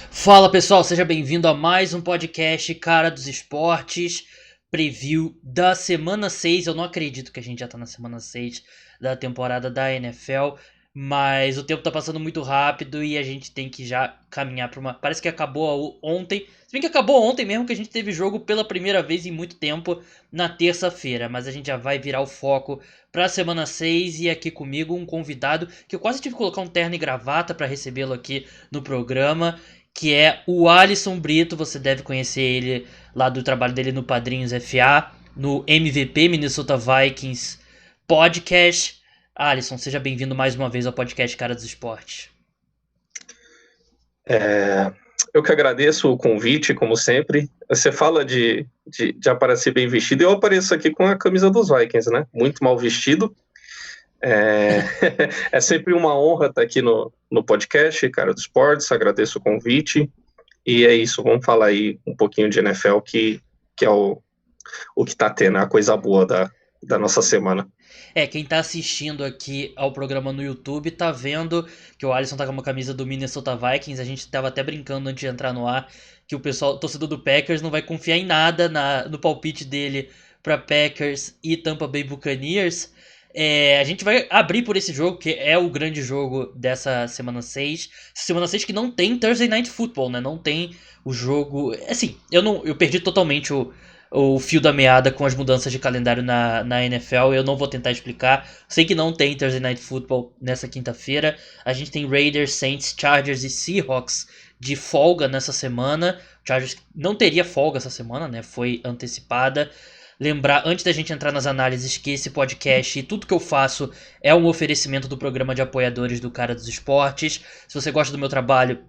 Fala pessoal, seja bem-vindo a mais um podcast Cara dos Esportes, preview da semana 6. Eu não acredito que a gente já tá na semana 6 da temporada da NFL, mas o tempo tá passando muito rápido e a gente tem que já caminhar pra uma... Parece que acabou ontem, se bem que acabou ontem mesmo, que a gente teve jogo pela primeira vez em muito tempo na terça-feira, mas a gente já vai virar o foco pra semana 6 e aqui comigo um convidado que eu quase tive que colocar um terno e gravata pra recebê-lo aqui no programa, que é o Alisson Brito. Você deve conhecer ele lá do trabalho dele no Padrinhos FA, no MVP Minnesota Vikings Podcast. Alisson, seja bem-vindo mais uma vez ao podcast Cara dos Esportes. Eu que agradeço o convite, como sempre. Você fala de aparecer bem vestido, eu apareço aqui com a camisa dos Vikings, né? Muito mal vestido. É sempre uma honra estar aqui no podcast, Cara dos Esportes. Agradeço o convite. E é isso, vamos falar aí um pouquinho de NFL, que é o que tá tendo, a coisa boa da nossa semana. Quem tá assistindo aqui ao programa no YouTube tá vendo que o Alisson tá com uma camisa do Minnesota Vikings. A gente tava até brincando antes de entrar no ar que o pessoal, torcedor do Packers, não vai confiar em nada no palpite dele pra Packers e Tampa Bay Buccaneers. A gente vai abrir por esse jogo, que é o grande jogo dessa semana 6. Semana 6 que não tem Thursday Night Football, né? Não tem o jogo... Assim, eu perdi totalmente o fio da meada com as mudanças de calendário na NFL. Eu não vou tentar explicar. Sei que não tem Thursday Night Football nessa quinta-feira. A gente tem Raiders, Saints, Chargers e Seahawks de folga nessa semana. Chargers não teria folga essa semana, né? Foi antecipada. Lembrar, antes da gente entrar nas análises, que esse podcast e tudo que eu faço é um oferecimento do programa de apoiadores do Cara dos Esportes. Se você gosta do meu trabalho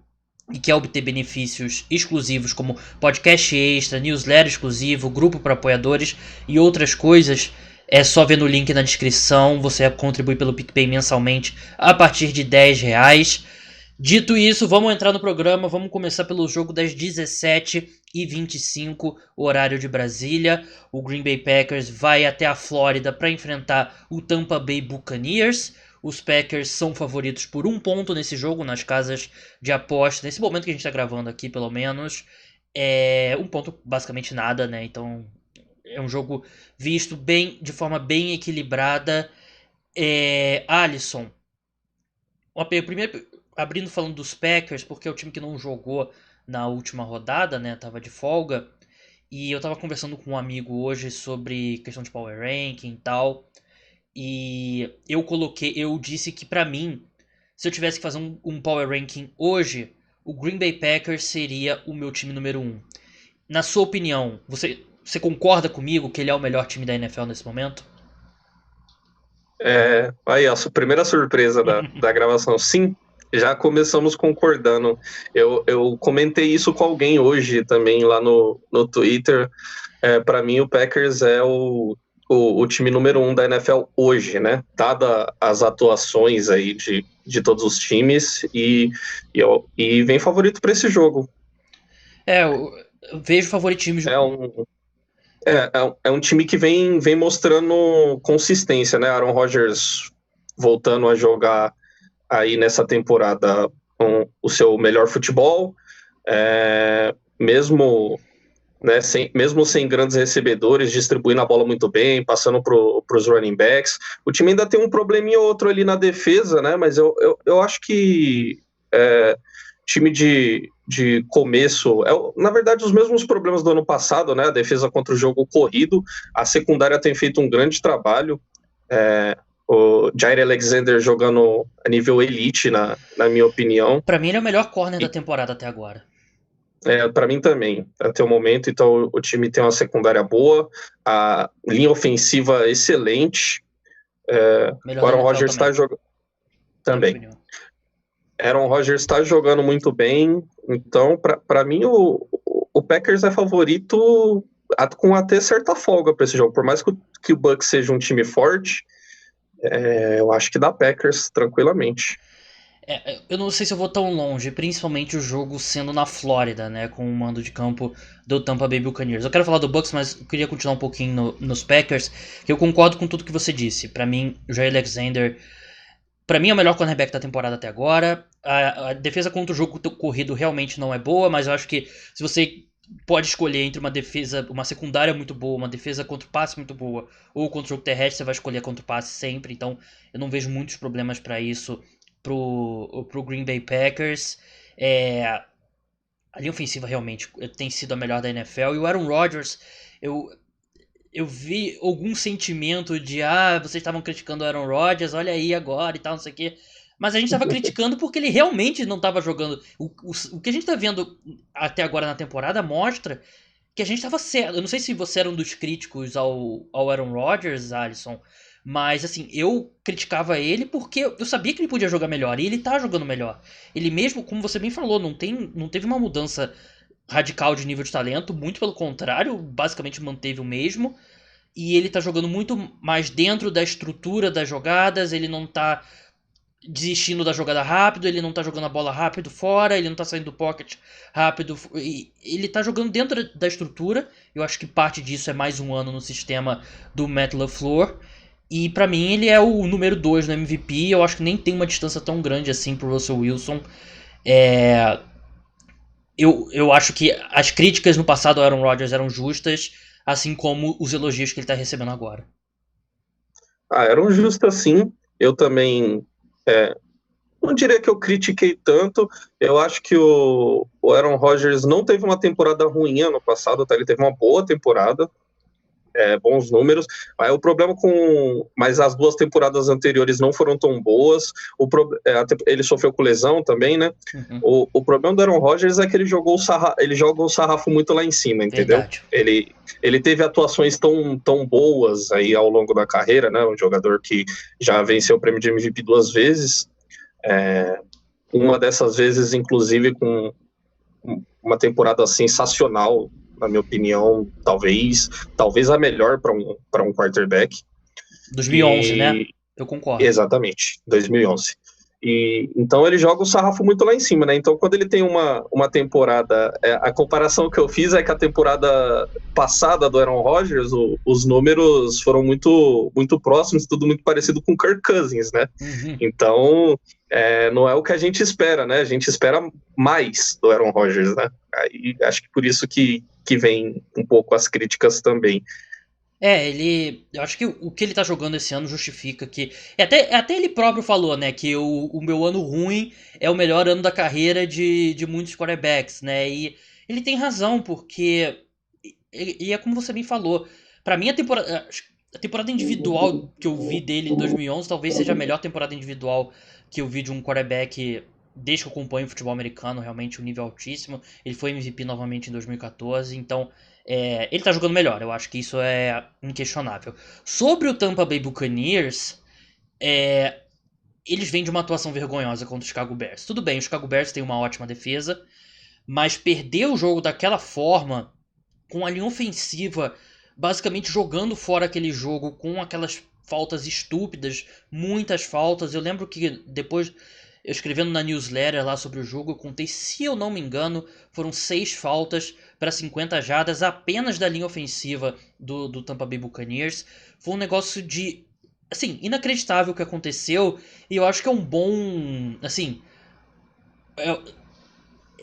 e quer obter benefícios exclusivos como podcast extra, newsletter exclusivo, grupo para apoiadores e outras coisas, é só ver no link na descrição. Você contribui pelo PicPay mensalmente a partir de R$10. Dito isso, vamos entrar no programa. Vamos começar pelo jogo das 17h25, horário de Brasília. O Green Bay Packers vai até a Flórida para enfrentar o Tampa Bay Buccaneers. Os Packers são favoritos por 1 ponto nesse jogo, nas casas de aposta. Nesse momento que a gente está gravando aqui, pelo menos. 1 ponto, basicamente nada, né? Então, é um jogo visto de forma bem equilibrada. Alisson, primeiro abrindo falando dos Packers, porque é o time que não jogou na última rodada, né? Tava de folga. E eu tava conversando com um amigo hoje sobre questão de power ranking e tal. E eu disse que pra mim, se eu tivesse que fazer um power ranking hoje, o Green Bay Packers seria o meu time número 1. Na sua opinião, você concorda comigo que ele é o melhor time da NFL nesse momento? Aí, a primeira surpresa da gravação. Sim, já começamos concordando. Eu comentei isso com alguém hoje também lá no Twitter. Para mim, o Packers é o time número 1 da NFL hoje, né? Dada as atuações aí de todos os times, e vem favorito para esse jogo. Eu vejo favoritismo. É um time que vem mostrando consistência, né? Aaron Rodgers voltando a jogar aí nessa temporada com o seu melhor futebol, mesmo sem grandes recebedores, distribuindo a bola muito bem, passando para os running backs. O time ainda tem um probleminha ou outro ali na defesa, né? Mas eu acho que time de começo, na verdade, os mesmos problemas do ano passado, né? A defesa contra o jogo corrido, a secundária tem feito um grande trabalho. O Jair Alexander jogando a nível elite, na minha opinião. Pra mim, ele é o melhor corner da temporada até agora. Para mim também, até o momento. Então, o time tem uma secundária boa, a linha ofensiva excelente. O Aaron Rodgers está jogando também. Aaron Rodgers está jogando muito bem. Então, para mim, o Packers é favorito com até certa folga para esse jogo. Por mais que o Bucs seja um time forte, eu acho que dá Packers tranquilamente. Eu não sei se eu vou tão longe, principalmente o jogo sendo na Flórida, né, com o mando de campo do Tampa Bay Buccaneers. Eu quero falar do Bucks, mas eu queria continuar um pouquinho nos Packers, que eu concordo com tudo que você disse. Pra mim, o Jair Alexander, pra mim é o melhor cornerback da temporada até agora. a defesa contra o jogo corrido realmente não é boa, mas eu acho que se você pode escolher entre uma defesa, uma secundária muito boa, uma defesa contra o passe muito boa, ou contra o jogo terrestre, você vai escolher contra o passe sempre. Então eu não vejo muitos problemas para isso pro Green Bay Packers. A linha ofensiva realmente tem sido a melhor da NFL. E o Aaron Rodgers, eu, eu vi algum sentimento de vocês estavam criticando o Aaron Rodgers, olha aí agora e tal, não sei o quê. Mas a gente estava criticando porque ele realmente não estava jogando. O que a gente está vendo até agora na temporada mostra que a gente estava certo. Eu não sei se você era um dos críticos ao Aaron Rodgers, Alisson, mas assim, eu criticava ele porque eu sabia que ele podia jogar melhor e ele tá jogando melhor. Ele mesmo, como você bem falou, não teve uma mudança radical de nível de talento, muito pelo contrário, basicamente manteve o mesmo. E ele tá jogando muito mais dentro da estrutura das jogadas, ele não tá desistindo da jogada rápido, ele não tá jogando a bola rápido fora, ele não tá saindo do pocket rápido, ele tá jogando dentro da estrutura. Eu acho que parte disso é mais um ano no sistema do Matt LaFleur. E pra mim ele é o número 2 no MVP. Eu acho que nem tem uma distância tão grande assim pro Russell Wilson. É, eu acho que as críticas no passado ao Aaron Rodgers eram justas, assim como os elogios que ele tá recebendo agora. Era um justo assim. Eu também não diria que eu critiquei tanto. Eu acho que o Aaron Rodgers não teve uma temporada ruim ano passado, tá? Ele teve uma boa temporada, bons números. Aí o problema mas as 2 temporadas anteriores não foram tão boas. Ele sofreu com lesão também, né? Uhum. O problema do Aaron Rodgers é que ele joga o sarrafo muito lá em cima, entendeu? Verdade. Ele teve atuações tão boas aí ao longo da carreira, né? Um jogador que já venceu o prêmio de MVP 2 vezes. Uma dessas vezes, inclusive, com uma temporada sensacional, na minha opinião, talvez a melhor para um quarterback. 2011, né? Eu concordo. Exatamente, 2011. Então ele joga o sarrafo muito lá em cima, né? Então quando ele tem uma temporada, a comparação que eu fiz é que a temporada passada do Aaron Rodgers, os números foram muito, muito próximos, tudo muito parecido com o Kirk Cousins, né? Uhum. Então não é o que a gente espera, né? A gente espera mais do Aaron Rodgers, né? Aí, acho que por isso que vem um pouco as críticas também. Eu acho que o que ele tá jogando esse ano justifica que. Até ele próprio falou, né? Que o meu ano ruim é o melhor ano da carreira de muitos quarterbacks, né? E ele tem razão, porque. E é como você bem falou. Pra mim, a temporada individual que eu vi dele em 2011 talvez seja a melhor temporada individual que eu vi de um quarterback desde que eu acompanho o futebol americano, realmente um nível altíssimo. Ele foi MVP novamente em 2014, então ele tá jogando melhor, eu acho que isso é inquestionável. Sobre o Tampa Bay Buccaneers, eles vêm de uma atuação vergonhosa contra o Chicago Bears. Tudo bem, o Chicago Bears tem uma ótima defesa, mas perder o jogo daquela forma, com a linha ofensiva basicamente jogando fora aquele jogo, com aquelas faltas estúpidas, muitas faltas. Eu lembro que depois, eu escrevendo na newsletter lá sobre o jogo, eu contei, se eu não me engano, foram 6 faltas para 50 jardas apenas da linha ofensiva do Tampa Bay Buccaneers. Foi um negócio de, assim, inacreditável o que aconteceu, e eu acho que é um bom, assim,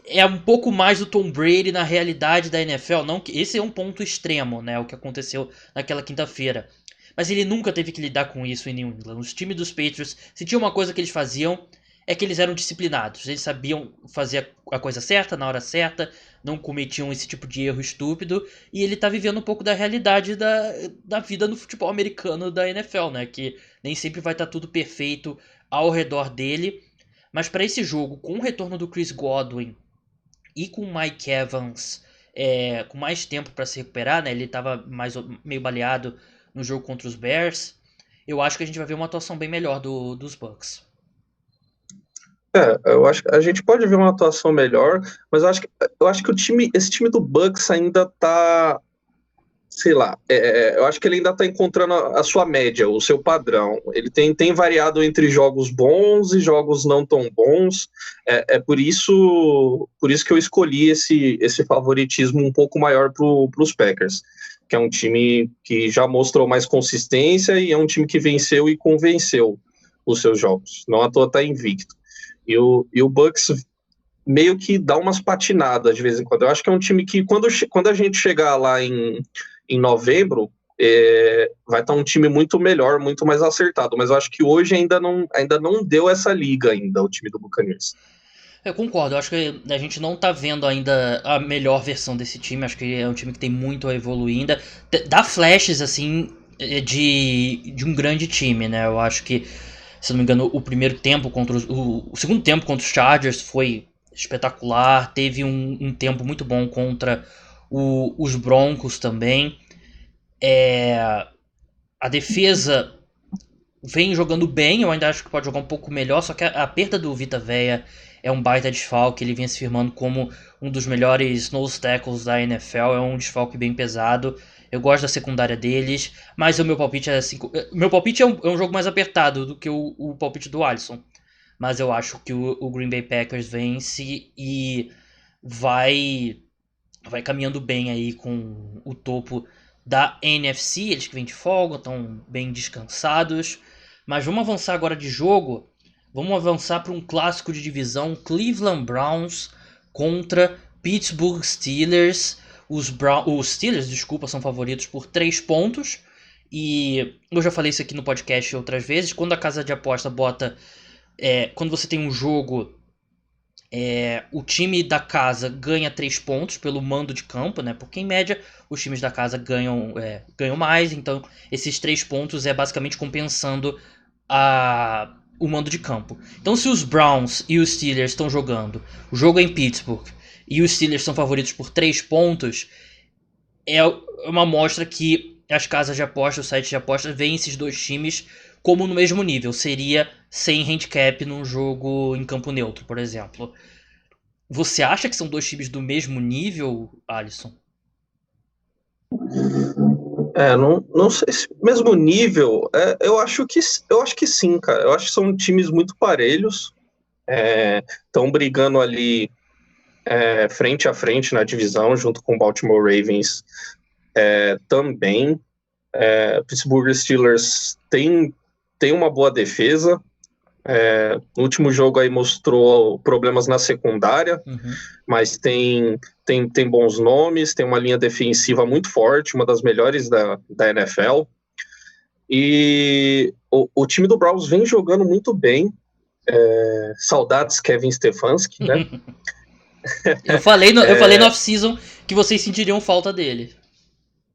é um pouco mais do Tom Brady na realidade da NFL. Não, esse é um ponto extremo, né? O que aconteceu naquela quinta-feira. Mas ele nunca teve que lidar com isso em New England. Os times dos Patriots, se tinha uma coisa que eles faziam, é que eles eram disciplinados. Eles sabiam fazer a coisa certa, na hora certa, não cometiam esse tipo de erro estúpido. E ele tá vivendo um pouco da realidade da vida no futebol americano da NFL, né? Que nem sempre vai estar tudo perfeito ao redor dele. Mas para esse jogo, com o retorno do Chris Godwin e com o Mike Evans com mais tempo para se recuperar, né? Ele estava meio baleado no jogo contra os Bears. Eu acho que a gente vai ver uma atuação bem melhor dos Bucks. Eu acho que a gente pode ver uma atuação melhor, mas eu acho que esse time do Bucks ainda tá, sei lá, eu acho que ele ainda tá encontrando a sua média, o seu padrão. Ele tem variado entre jogos bons e jogos não tão bons. Por isso que eu escolhi esse favoritismo um pouco maior pros Packers, que é um time que já mostrou mais consistência e é um time que venceu e convenceu os seus jogos. Não à toa tá invicto. E o Bucks meio que dá umas patinadas de vez em quando. Eu acho que é um time que, quando a gente chegar lá em novembro, vai estar um time muito melhor, muito mais acertado. Mas eu acho que hoje ainda não deu essa liga ainda, o time do Buccaneers. Eu concordo, eu acho que a gente não tá vendo ainda a melhor versão desse time. Acho que é um time que tem muito a evoluir ainda. Dá flashes, assim, de um grande time, né? Eu acho que, se não me engano, o primeiro tempo contra o segundo tempo contra os Chargers foi espetacular. Teve um tempo muito bom contra os Broncos também. A defesa vem jogando bem, eu ainda acho que pode jogar um pouco melhor, só que a perda do Vita Vea é um baita desfalque, ele vinha se firmando como um dos melhores nose tackles da NFL, é um desfalque bem pesado. Eu gosto da secundária deles, mas o meu palpite é assim. Meu palpite é um jogo mais apertado do que o palpite do Alisson. Mas eu acho que o Green Bay Packers vence e vai vai caminhando bem aí com o topo da NFC. Eles que vêm de folga, estão bem descansados. Mas vamos avançar agora de jogo. Vamos avançar para um clássico de divisão: Cleveland Browns contra Pittsburgh Steelers. Os Steelers, desculpa, são favoritos por 3 pontos. E eu já falei isso aqui no podcast outras vezes. Quando a casa de aposta bota. Quando você tem um jogo, o time da casa ganha 3 pontos pelo mando de campo, né? Porque em média os times da casa ganham mais, então esses 3 pontos é basicamente compensando o mando de campo. Então, se os Browns e os Steelers estão jogando, o jogo é em Pittsburgh e os Steelers são favoritos por 3 pontos, é uma amostra que as casas de aposta, os sites de aposta, veem esses dois times como no mesmo nível. Seria sem handicap num jogo em campo neutro, por exemplo. Você acha que são dois times do mesmo nível, Alisson? Não sei se mesmo nível, eu acho que sim, cara. Eu acho que são times muito parelhos, estão brigando ali frente a frente na divisão, junto com o Baltimore Ravens também. Pittsburgh Steelers tem uma boa defesa. No último jogo aí mostrou problemas na secundária, mas tem bons nomes, tem uma linha defensiva muito forte, uma das melhores da NFL. E o time do Browns vem jogando muito bem. Saudades Kevin Stefanski, né? Eu falei no off-season que vocês sentiriam falta dele.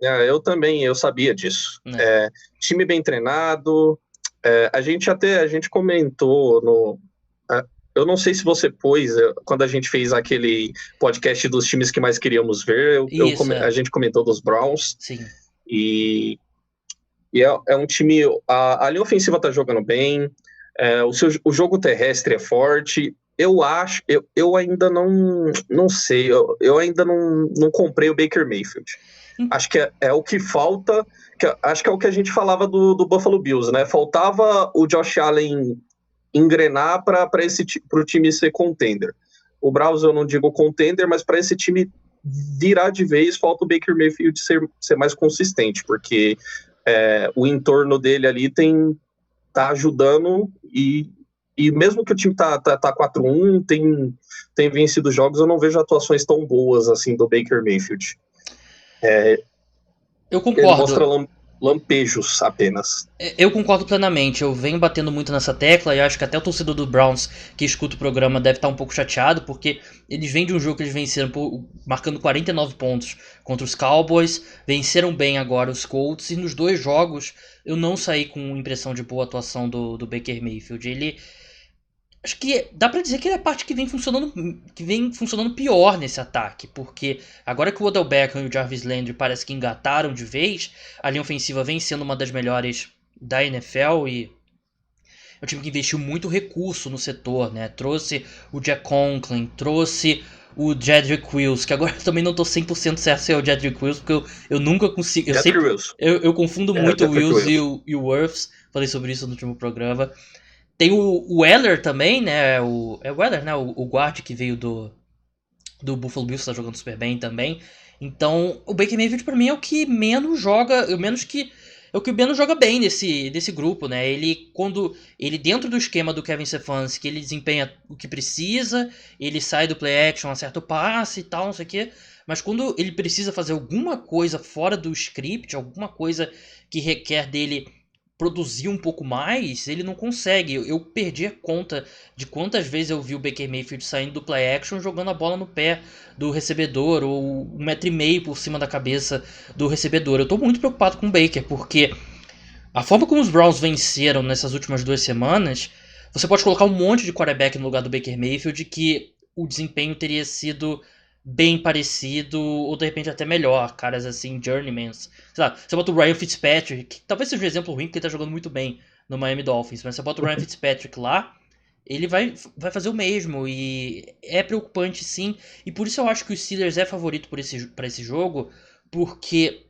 Eu também, eu sabia disso. Time bem treinado. A gente comentou eu não sei se você pôs, quando a gente fez aquele podcast dos times que mais queríamos ver, a gente comentou dos Browns. Sim. E é um time, a linha ofensiva tá jogando bem, o jogo terrestre é forte. Eu ainda não sei, eu ainda não comprei o Baker Mayfield. Acho que é o que falta, acho que é o que a gente falava do Buffalo Bills, né? Faltava o Josh Allen engrenar para o time ser contender. O Browns eu não digo contender, mas para esse time virar de vez, falta o Baker Mayfield ser mais consistente, porque o entorno dele ali tá ajudando e mesmo que o time tá 4-1, tem vencido jogos, eu não vejo atuações tão boas assim do Baker Mayfield. Eu concordo. Ele mostra lampejos apenas. Eu concordo plenamente. Eu venho batendo muito nessa tecla e acho que até o torcedor do Browns que escuta o programa deve estar um pouco chateado, porque eles vêm de um jogo que eles venceram marcando 49 pontos contra os Cowboys, venceram bem agora os Colts, e nos 2 jogos eu não saí com impressão de boa atuação do Baker Mayfield. Acho que dá pra dizer que ele é a parte que vem funcionando pior nesse ataque, porque agora que o Odell Beckham e o Jarvis Landry parece que engataram de vez, a linha ofensiva vem sendo uma das melhores da NFL e é um time que investiu muito recurso no setor, né? Trouxe o Jack Conklin, trouxe o Jedrick Wills, que agora eu também não tô 100% certo se é o Jedrick Wills, porque eu nunca consigo... Eu confundo muito o Wills e o Wirfs, falei sobre isso no último programa. Tem o Weller também, né? O Weller, né? O guard que veio do Buffalo Bills, tá jogando super bem também. Então, o Baker Mayfield pra mim é o que menos joga, menos que é o que o Beno joga bem nesse grupo, né? Quando ele dentro do esquema do Kevin Stefanski, ele desempenha o que precisa, ele sai do play action, acerta o passe e tal, não sei o quê. Mas quando ele precisa fazer alguma coisa fora do script, alguma coisa que requer dele produzir um pouco mais, ele não consegue. Eu perdi a conta de quantas vezes eu vi o Baker Mayfield saindo do play action jogando a bola no pé do recebedor ou 1,5 m por cima da cabeça do recebedor. Eu tô muito preocupado com o Baker, porque a forma como os Browns venceram nessas últimas 2 semanas, você pode colocar um monte de quarterback no lugar do Baker Mayfield que o desempenho teria sido bem parecido, ou de repente até melhor, caras assim, journeymans. Sei lá, você bota o Ryan Fitzpatrick, que talvez seja um exemplo ruim, porque ele tá jogando muito bem no Miami Dolphins, mas você bota o Ryan Fitzpatrick lá, ele vai fazer o mesmo, e é preocupante sim, e por isso eu acho que o Steelers é favorito para esse jogo, porque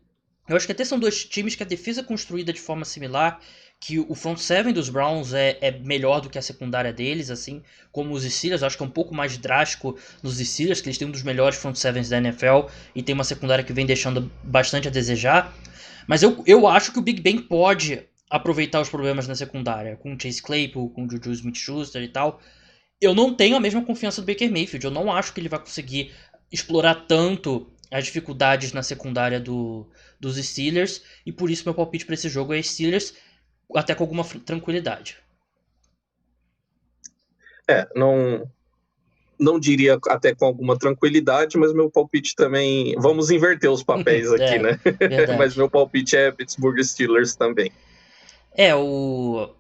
eu acho que até são dois times que a defesa é construída de forma similar, que o front seven dos Browns é melhor do que a secundária deles, assim como os Steelers. Eu acho que é um pouco mais drástico nos Steelers, que eles têm um dos melhores front sevens da NFL e tem uma secundária que vem deixando bastante a desejar. Mas eu acho que o Big Ben pode aproveitar os problemas na secundária, com o Chase Claypool, com o Juju Smith-Schuster e tal. Eu não tenho a mesma confiança do Baker Mayfield, eu não acho que ele vai conseguir explorar tanto as dificuldades na secundária dos Steelers, e por isso meu palpite para esse jogo é Steelers, até com alguma tranquilidade. Não diria até com alguma tranquilidade, mas meu palpite também... Vamos inverter os papéis aqui, né? Mas meu palpite é Pittsburgh Steelers também. Eu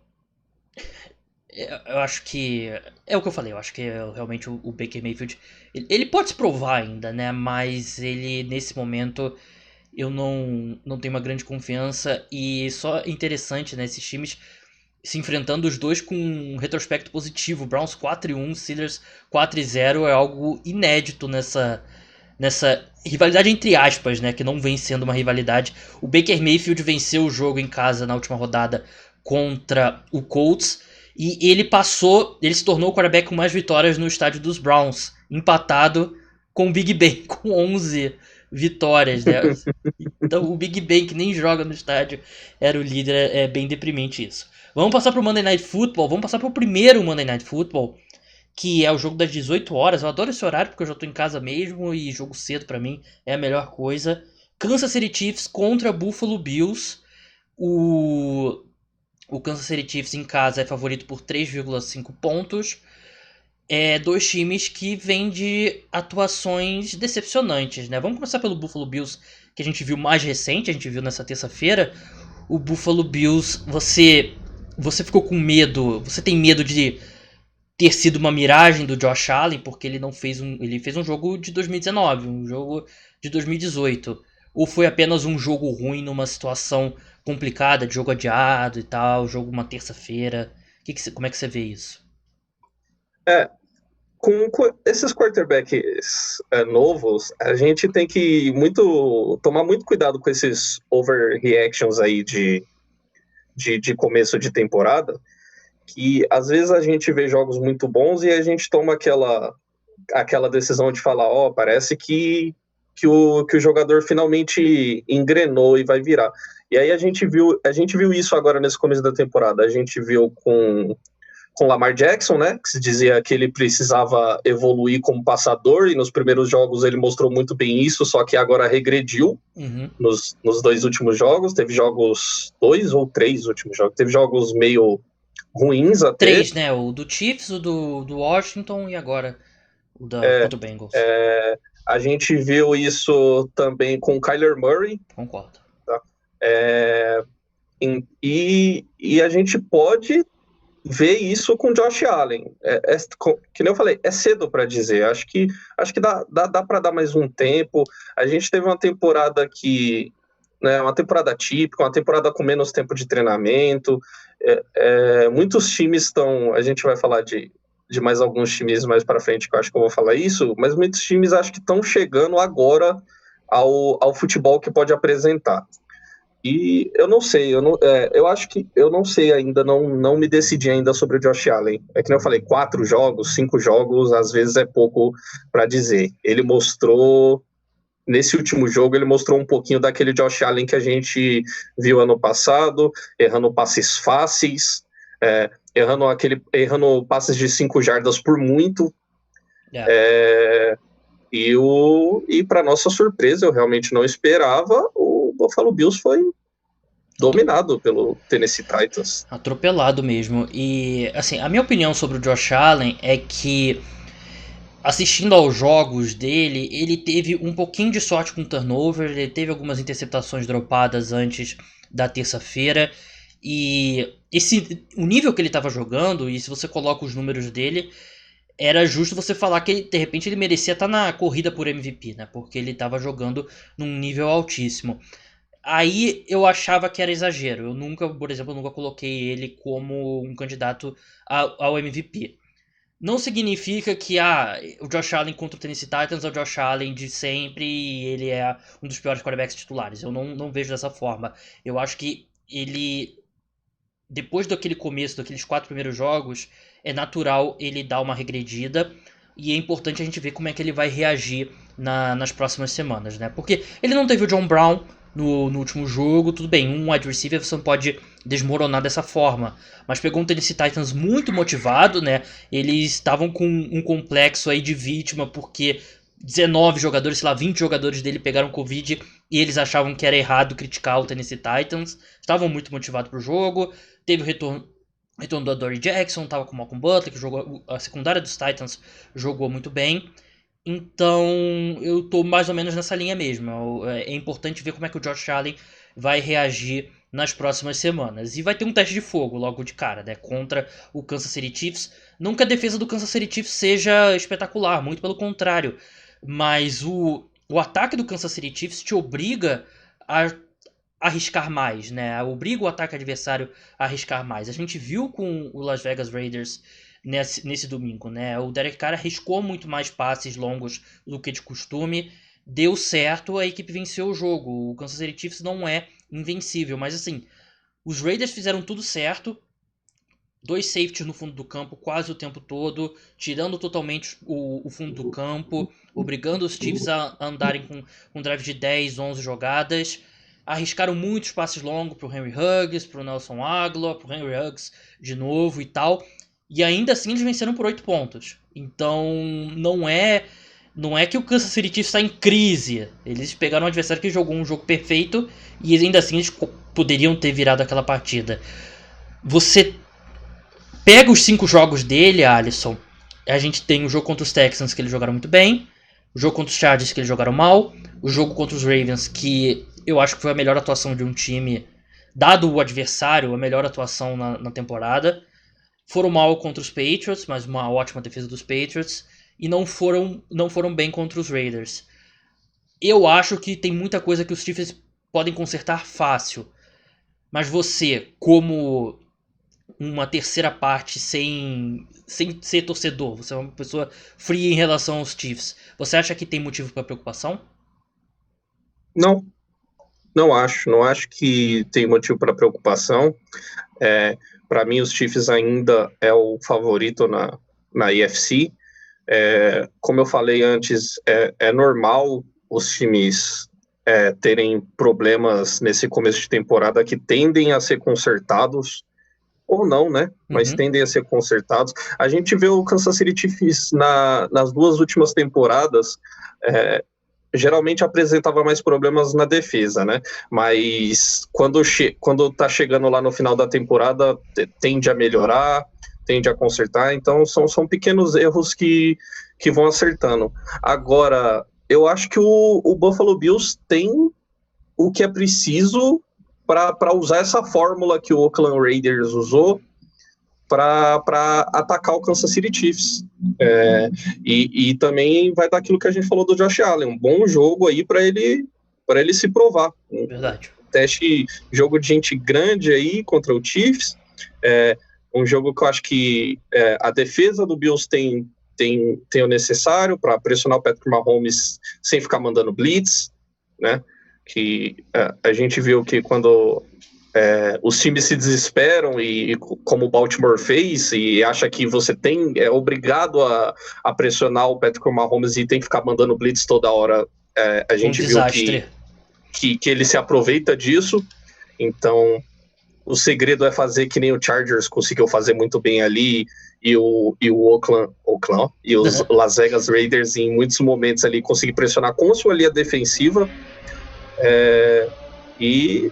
acho que... É o que eu falei, eu acho que realmente o Baker Mayfield... Ele pode se provar ainda, né? Mas ele, nesse momento... Eu não tenho uma grande confiança, e só interessante, né, esses times se enfrentando os dois com um retrospecto positivo. Browns 4-1, Steelers 4-0 é algo inédito nessa rivalidade entre aspas, né, que não vem sendo uma rivalidade. O Baker Mayfield venceu o jogo em casa na última rodada contra o Colts, e ele se tornou o quarterback com mais vitórias no estádio dos Browns, empatado com o Big Ben com 11 vitórias, né? Então o Big Ben, que nem joga no estádio, era o líder. É bem deprimente isso. Vamos passar pro Monday Night Football. Vamos passar pro primeiro Monday Night Football, que é o jogo das 18 horas. Eu adoro esse horário porque eu já tô em casa mesmo e jogo cedo pra mim é a melhor coisa. Kansas City Chiefs contra Buffalo Bills. O Kansas City Chiefs em casa é favorito por 3,5 pontos. Dois times que vêm de atuações decepcionantes, né? Vamos começar pelo Buffalo Bills, que a gente viu mais recente, a gente viu nessa terça-feira. O Buffalo Bills, você ficou com medo, você tem medo de ter sido uma miragem do Josh Allen, porque ele fez um jogo de 2019, um jogo de 2018, ou foi apenas um jogo ruim numa situação complicada, de jogo adiado e tal, jogo uma terça-feira? Como é que você vê isso? Com esses quarterbacks novos, a gente tem que tomar muito cuidado com esses overreactions aí de começo de temporada, que às vezes a gente vê jogos muito bons e a gente toma aquela decisão de falar, parece que o jogador finalmente engrenou e vai virar. E aí a gente viu isso agora nesse começo da temporada. A gente viu com Lamar Jackson, né, que se dizia que ele precisava evoluir como passador, e nos primeiros jogos ele mostrou muito bem isso, só que agora regrediu nos 2 últimos jogos. Teve jogos 2 ou 3 últimos jogos, teve jogos meio ruins até. 3, né, o do Chiefs, o do Washington e agora o do Bengals. A gente viu isso também com o Kyler Murray. Concordo. Tá? E a gente pode ver isso com Josh Allen. Que nem eu falei, é cedo para dizer. Acho que dá para dar mais um tempo. A gente teve uma temporada uma temporada típica, uma temporada com menos tempo de treinamento. Muitos times estão... A gente vai falar de mais alguns times mais para frente, que eu acho que eu vou falar isso, mas muitos times acho que estão chegando agora ao futebol que pode apresentar. E eu não sei, eu acho que eu não sei ainda, não me decidi ainda sobre o Josh Allen. É que nem eu falei, 4 jogos, 5 jogos, às vezes é pouco para dizer. Ele mostrou nesse último jogo ele mostrou um pouquinho daquele Josh Allen que a gente viu ano passado, errando passes fáceis, errando passes de 5 jardas por muito. E para nossa surpresa, eu realmente não esperava, o Buffalo Bills foi dominado pelo Tennessee Titans. Atropelado mesmo. E, assim, a minha opinião sobre o Josh Allen é que, assistindo aos jogos dele, ele teve um pouquinho de sorte com turnover, ele teve algumas interceptações dropadas antes da terça-feira, e o nível que ele estava jogando, e se você coloca os números dele, era justo você falar que de repente ele merecia estar na corrida por MVP, né? Porque ele estava jogando num nível altíssimo. Aí eu achava que era exagero. Eu nunca, por exemplo, nunca coloquei ele como um candidato ao MVP. Não significa que o Josh Allen contra o Tennessee Titans é o Josh Allen de sempre e ele é um dos piores quarterbacks titulares. Eu não vejo dessa forma. Eu acho que ele, depois daquele começo, daqueles 4 primeiros jogos, é natural ele dar uma regredida. E é importante a gente ver como é que ele vai reagir nas próximas semanas, né? Porque ele não teve o John Brown no último jogo, tudo bem, um wide receiver você não pode desmoronar dessa forma, mas pegou um Tennessee Titans muito motivado, né? Eles estavam com um complexo aí de vítima, porque 19 jogadores, sei lá, 20 jogadores dele pegaram Covid e eles achavam que era errado criticar o Tennessee Titans, estavam muito motivados pro jogo, teve o retorno do Adoree Jackson, tava com o Malcolm Butler, que jogou, a secundária dos Titans jogou muito bem. Então, eu tô mais ou menos nessa linha mesmo. É importante ver como é que o Josh Allen vai reagir nas próximas semanas. E vai ter um teste de fogo logo de cara, né? Contra o Kansas City Chiefs. Não que a defesa do Kansas City Chiefs seja espetacular, muito pelo contrário. Mas o ataque do Kansas City Chiefs te obriga a arriscar mais, né? Obriga o ataque adversário a arriscar mais. A gente viu com o Las Vegas Raiders nesse domingo, né? O Derek Carr arriscou muito mais passes longos do que de costume, deu certo, a equipe venceu o jogo. O Kansas City Chiefs não é invencível, mas assim, os Raiders fizeram tudo certo, 2 safeties no fundo do campo quase o tempo todo, tirando totalmente o fundo do campo, obrigando os Chiefs a andarem com um drive de 10, 11 jogadas. Arriscaram muitos passes longos pro Henry Huggs, pro Nelson Agholor, pro Henry Huggs de novo e tal. E ainda assim eles venceram por 8 pontos. Então não é que o Kansas City Chiefs está em crise. Eles pegaram um adversário que jogou um jogo perfeito e ainda assim eles poderiam ter virado aquela partida. Você pega os 5 jogos dele, Alisson. A gente tem o jogo contra os Texans, que eles jogaram muito bem. O jogo contra os Chargers, que eles jogaram mal. O jogo contra os Ravens, que eu acho que foi a melhor atuação de um time, dado o adversário, a melhor atuação na temporada. Foram mal contra os Patriots, mas uma ótima defesa dos Patriots. E não foram bem contra os Raiders. Eu acho que tem muita coisa que os Chiefs podem consertar fácil. Mas você, como uma terceira parte sem ser torcedor, você é uma pessoa fria em relação aos Chiefs, você acha que tem motivo para preocupação? Não acho que tem motivo para preocupação. Para mim, os Chiefs ainda é o favorito na AFC. Como eu falei antes, é normal os times terem problemas nesse começo de temporada que tendem a ser consertados, ou não, né? Mas tendem a ser consertados. A gente vê o Kansas City Chiefs nas 2 últimas temporadas, geralmente apresentava mais problemas na defesa, né? Mas quando tá chegando lá no final da temporada, tende a melhorar, tende a consertar. Então são pequenos erros que vão acertando. Agora, eu acho que o Buffalo Bills tem o que é preciso para usar essa fórmula que o Oakland Raiders usou para atacar o Kansas City Chiefs. E também vai dar aquilo que a gente falou do Josh Allen, um bom jogo aí para ele se provar. Verdade. Jogo de gente grande aí contra o Chiefs. Um jogo que eu acho que a defesa do Bills tem o necessário para pressionar o Patrick Mahomes sem ficar mandando blitz, né? Que a gente viu que quando os times se desesperam e como o Baltimore fez e acha que você é obrigado a pressionar o Patrick Mahomes e tem que ficar mandando blitz toda hora, a Foi um gente viu desastre. que ele se aproveita disso. Então, o segredo é fazer que nem o Chargers conseguiu fazer muito bem ali, e o Oakland, e os Las Vegas Raiders em muitos momentos ali conseguir pressionar com a sua linha defensiva. E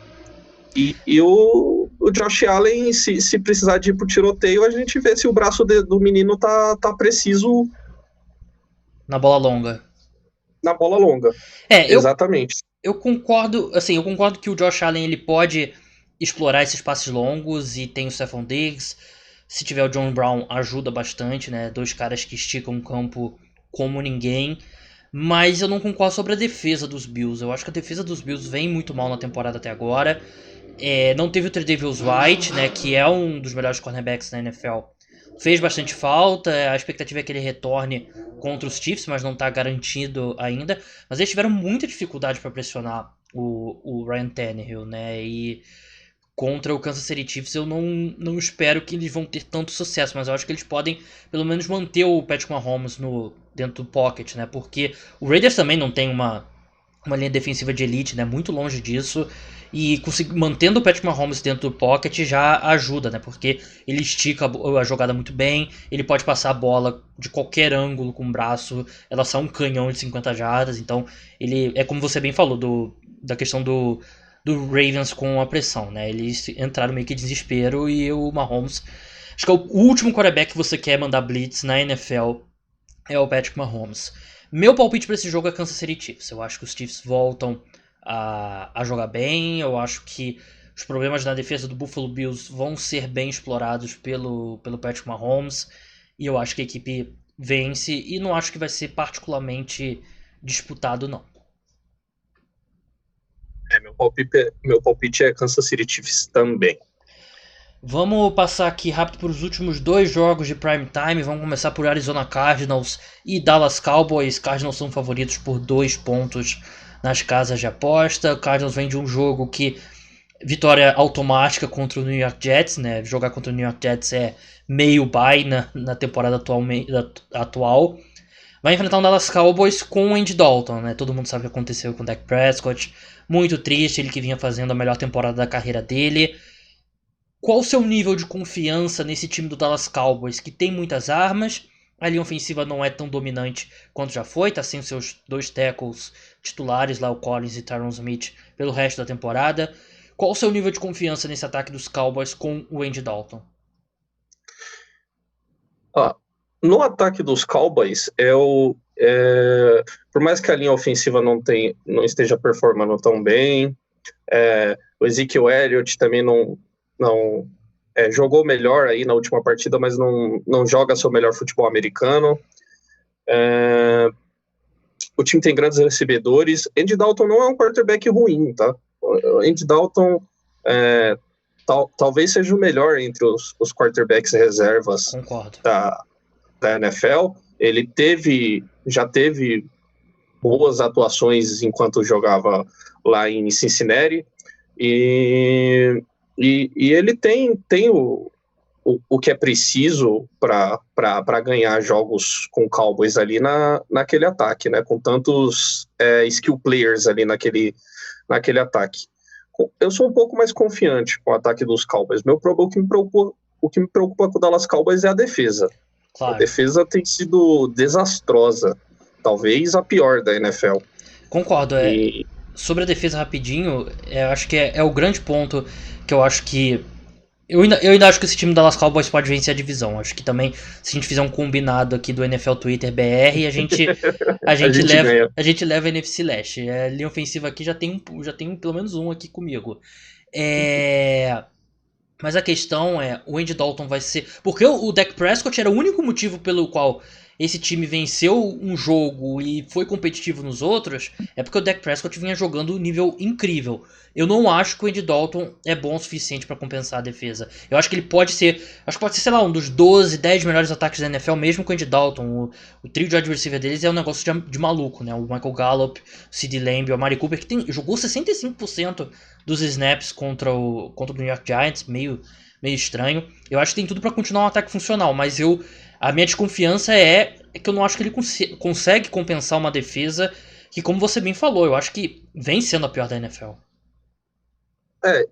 o Josh Allen, se precisar de ir pro tiroteio, a gente vê se o braço do menino tá preciso Na bola longa. na bola longa. É, Exatamente. eu concordo, assim, eu concordo que o Josh Allen ele pode explorar esses passes longos e tem o Stephon Diggs. Se tiver o John Brown, ajuda bastante, né? Dois caras que esticam o campo como ninguém. Mas eu não concordo sobre a defesa dos Bills. Eu acho que a defesa dos Bills vem muito mal na temporada até agora. Não teve o Tre'Davious White, né? Que é um dos melhores cornerbacks da NFL. Fez bastante falta. A expectativa é que ele retorne contra os Chiefs, mas não está garantido ainda. Mas eles tiveram muita dificuldade para pressionar o Ryan Tannehill, né? E contra o Kansas City Chiefs eu não espero que eles vão ter tanto sucesso, mas eu acho que eles podem pelo menos manter o Patrick Mahomes dentro do pocket, né? Porque o Raiders também não tem uma linha defensiva de elite, né? Muito longe disso. E mantendo o Patrick Mahomes dentro do pocket já ajuda, né? Porque ele estica a jogada muito bem, ele pode passar a bola de qualquer ângulo com o braço, ela sai um canhão de 50 jardas, então ele é como você bem falou, da questão do Ravens com a pressão, né? Eles entraram meio que em desespero e o Mahomes... Acho que é o último quarterback que você quer mandar blitz na NFL é o Patrick Mahomes. Meu palpite para esse jogo é Kansas City Chiefs. Eu acho que os Chiefs voltam a jogar bem. Eu acho que os problemas na defesa do Buffalo Bills vão ser bem explorados pelo Patrick Mahomes. E eu acho que a equipe vence. E não acho que vai ser particularmente disputado, não. Meu palpite é Kansas City Chiefs também. Vamos passar aqui rápido para os últimos dois jogos de prime time. Vamos começar por Arizona Cardinals e Dallas Cowboys. Cardinals são favoritos por 2 pontos nas casas de aposta. O Cardinals vem de um jogo que vitória automática contra o New York Jets, né? Jogar contra o New York Jets é meio bye na temporada atual. Vai enfrentar um Dallas Cowboys com o Andy Dalton, né? Todo mundo sabe o que aconteceu com o Dak Prescott. Muito triste, ele que vinha fazendo a melhor temporada da carreira dele. Qual o seu nível de confiança nesse time do Dallas Cowboys, que tem muitas armas, a linha ofensiva não é tão dominante quanto já foi, tá sem os seus 2 tackles titulares, lá o Collins e Tyron Smith, pelo resto da temporada. Qual o seu nível de confiança nesse ataque dos Cowboys com o Andy Dalton? No ataque dos Cowboys, por mais que a linha ofensiva não esteja performando tão bem, o Ezekiel Elliott também não jogou melhor aí na última partida, mas não joga seu melhor futebol americano. O time tem grandes recebedores. Andy Dalton não é um quarterback ruim, tá? O Andy Dalton talvez seja o melhor entre os quarterbacks reservas da NFL. Ele já teve boas atuações enquanto jogava lá em Cincinnati, e ele tem o que é preciso para ganhar jogos com Cowboys ali naquele ataque, né? Com tantos skill players ali naquele ataque. Eu sou um pouco mais confiante com o ataque dos Cowboys. O que me preocupa com o Dallas Cowboys é a defesa. Claro. A defesa tem sido desastrosa. Talvez a pior da NFL. Concordo. Sobre a defesa rapidinho, eu acho que é o grande ponto que eu acho que... Eu ainda acho que esse time do Dallas Cowboys pode vencer a divisão. Acho que também, se a gente fizer um combinado aqui do NFL Twitter BR, a gente leva a NFC Leste. A linha ofensiva aqui já tem pelo menos um aqui comigo. Mas a questão é, o Andy Dalton vai ser... Porque o Dak Prescott era o único motivo pelo qual esse time venceu um jogo e foi competitivo nos outros, é porque o Dak Prescott vinha jogando um nível incrível. Eu não acho que o Andy Dalton é bom o suficiente para compensar a defesa. Eu acho que ele pode ser, sei lá, um dos 12, 10 melhores ataques da NFL, mesmo com o Andy Dalton. O trio de wide receiver deles é um negócio de maluco, né? O Michael Gallup, o CeeDee Lamb, o Amari Cooper, que jogou 65% dos snaps contra o New York Giants, meio estranho. Eu acho que tem tudo para continuar um ataque funcional, mas a minha desconfiança é que eu não acho que ele consegue compensar uma defesa que, como você bem falou, eu acho que vem sendo a pior da NFL.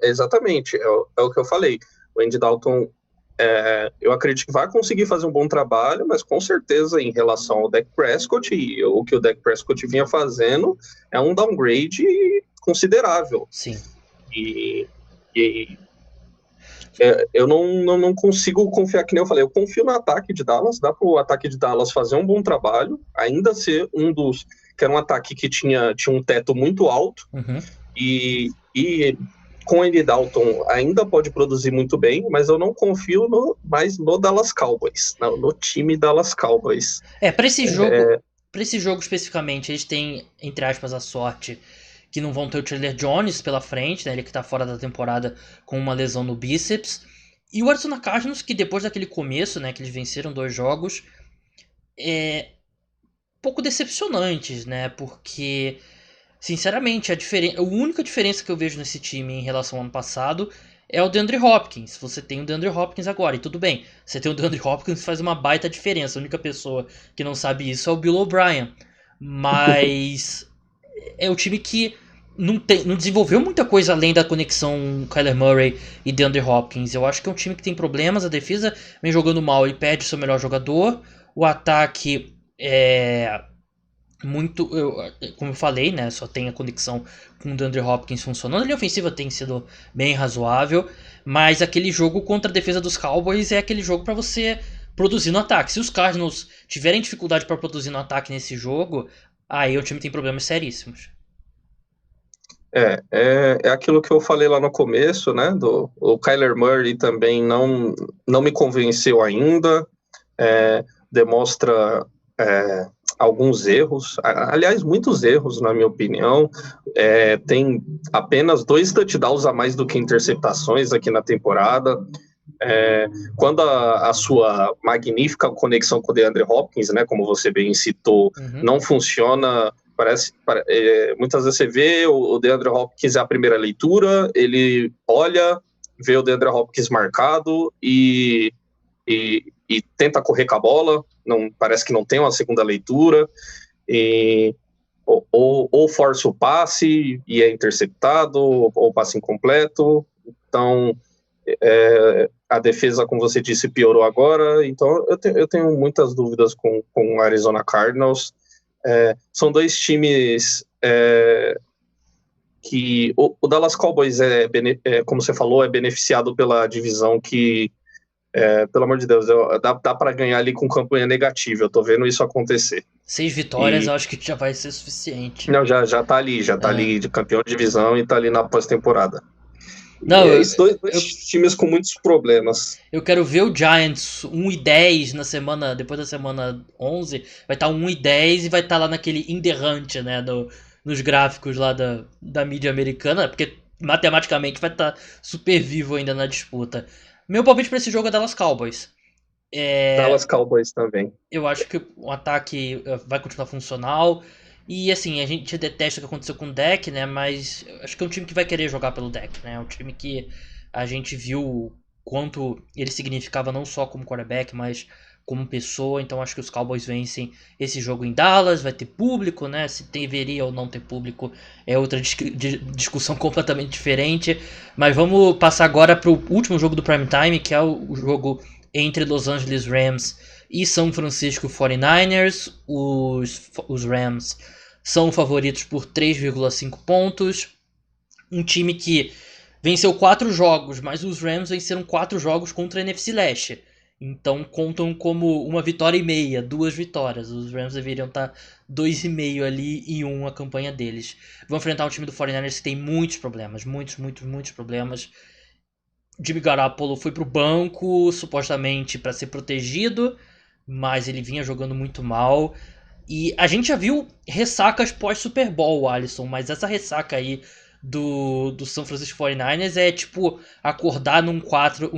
Exatamente, é o que eu falei. O Andy Dalton, eu acredito que vai conseguir fazer um bom trabalho, mas com certeza em relação ao Dak Prescott, e o que o Dak Prescott vinha fazendo é um downgrade considerável. Sim. E eu não consigo confiar, que nem eu falei, eu confio no ataque de Dallas, dá para o ataque de Dallas fazer um bom trabalho, ainda ser que era um ataque que tinha um teto muito alto, e com ele Dalton ainda pode produzir muito bem, mas eu não confio mais no Dallas Cowboys, no time Dallas Cowboys. Para esse jogo especificamente, eles têm, entre aspas, a sorte que não vão ter o Chandler Jones pela frente, né? Ele que tá fora da temporada com uma lesão no bíceps. E o Arizona Cardinals, que depois daquele começo, né, que eles venceram 2 jogos, pouco decepcionantes, né? Porque, sinceramente, a única diferença que eu vejo nesse time em relação ao ano passado é o DeAndre Hopkins. Você tem o DeAndre Hopkins agora, e tudo bem. Você tem o DeAndre Hopkins, faz uma baita diferença. A única pessoa que não sabe isso é o Bill O'Brien. Mas é o time que não desenvolveu muita coisa além da conexão Kyler Murray e DeAndre Hopkins. Eu acho que é um time que tem problemas. A defesa vem jogando mal e perde seu melhor jogador. O ataque muito, como eu falei, né, só tem a conexão com o DeAndre Hopkins funcionando. A linha ofensiva tem sido bem razoável, mas aquele jogo contra a defesa dos Cowboys é aquele jogo para você produzir no ataque. Se os Cardinals tiverem dificuldade para produzir no ataque nesse jogo, aí o time tem problemas seríssimos. É aquilo que eu falei lá no começo, né? O Kyler Murray também não me convenceu ainda, demonstra alguns erros, aliás, muitos erros, na minha opinião. Tem apenas 2 touchdowns a mais do que interceptações aqui na temporada. Quando a sua magnífica conexão com o DeAndre Hopkins, né, como você bem citou, não funciona. Muitas vezes você vê o DeAndre Hopkins é a primeira leitura, ele olha, vê o DeAndre Hopkins marcado e tenta correr com a bola, parece que não tem uma segunda leitura, ou força o passe e é interceptado, ou passe incompleto. Então, a defesa, como você disse, piorou agora. Então, eu tenho muitas dúvidas com o Arizona Cardinals. São 2 times que o Dallas Cowboys como você falou, é beneficiado pela divisão que, pelo amor de Deus, dá para ganhar ali com campanha negativa. Eu tô vendo isso acontecer. 6 vitórias eu acho que já vai ser suficiente. Não, já tá ali de campeão de divisão e tá ali na pós-temporada. Não, dois times com muitos problemas. Eu quero ver o Giants 1-10 na semana, depois da semana 11, vai estar 1-10 e vai estar lá naquele In The Hunt, né, nos gráficos lá da mídia americana, porque matematicamente vai estar super vivo ainda na disputa. Meu palpite para esse jogo é Dallas Cowboys. Dallas Cowboys também. Eu acho que o ataque vai continuar funcional. E assim, a gente detesta o que aconteceu com o Dak, né? Mas acho que é um time que vai querer jogar pelo Dak, né? É um time que a gente viu quanto ele significava não só como quarterback, mas como pessoa. Então acho que os Cowboys vencem esse jogo em Dallas. Vai ter público, né? Se deveria ou não ter público é outra discussão completamente diferente. Mas vamos passar agora para o último jogo do Prime Time, que é o jogo entre Los Angeles Rams e São Francisco 49ers. Os Rams são favoritos por 3,5 pontos. Um time que venceu 4 jogos, mas os Rams venceram 4 jogos contra a NFC Leste. Então contam como uma vitória e meia, 2 vitórias. Os Rams deveriam estar 2,5 ali e 1 a campanha deles. Vão enfrentar um time do 49ers que tem muitos problemas, muitos problemas. Jimmy Garoppolo foi pro banco, supostamente para ser protegido, mas ele vinha jogando muito mal. E a gente já viu ressacas pós-Super Bowl, Alisson, mas essa ressaca aí do San Francisco 49ers é tipo acordar num quarto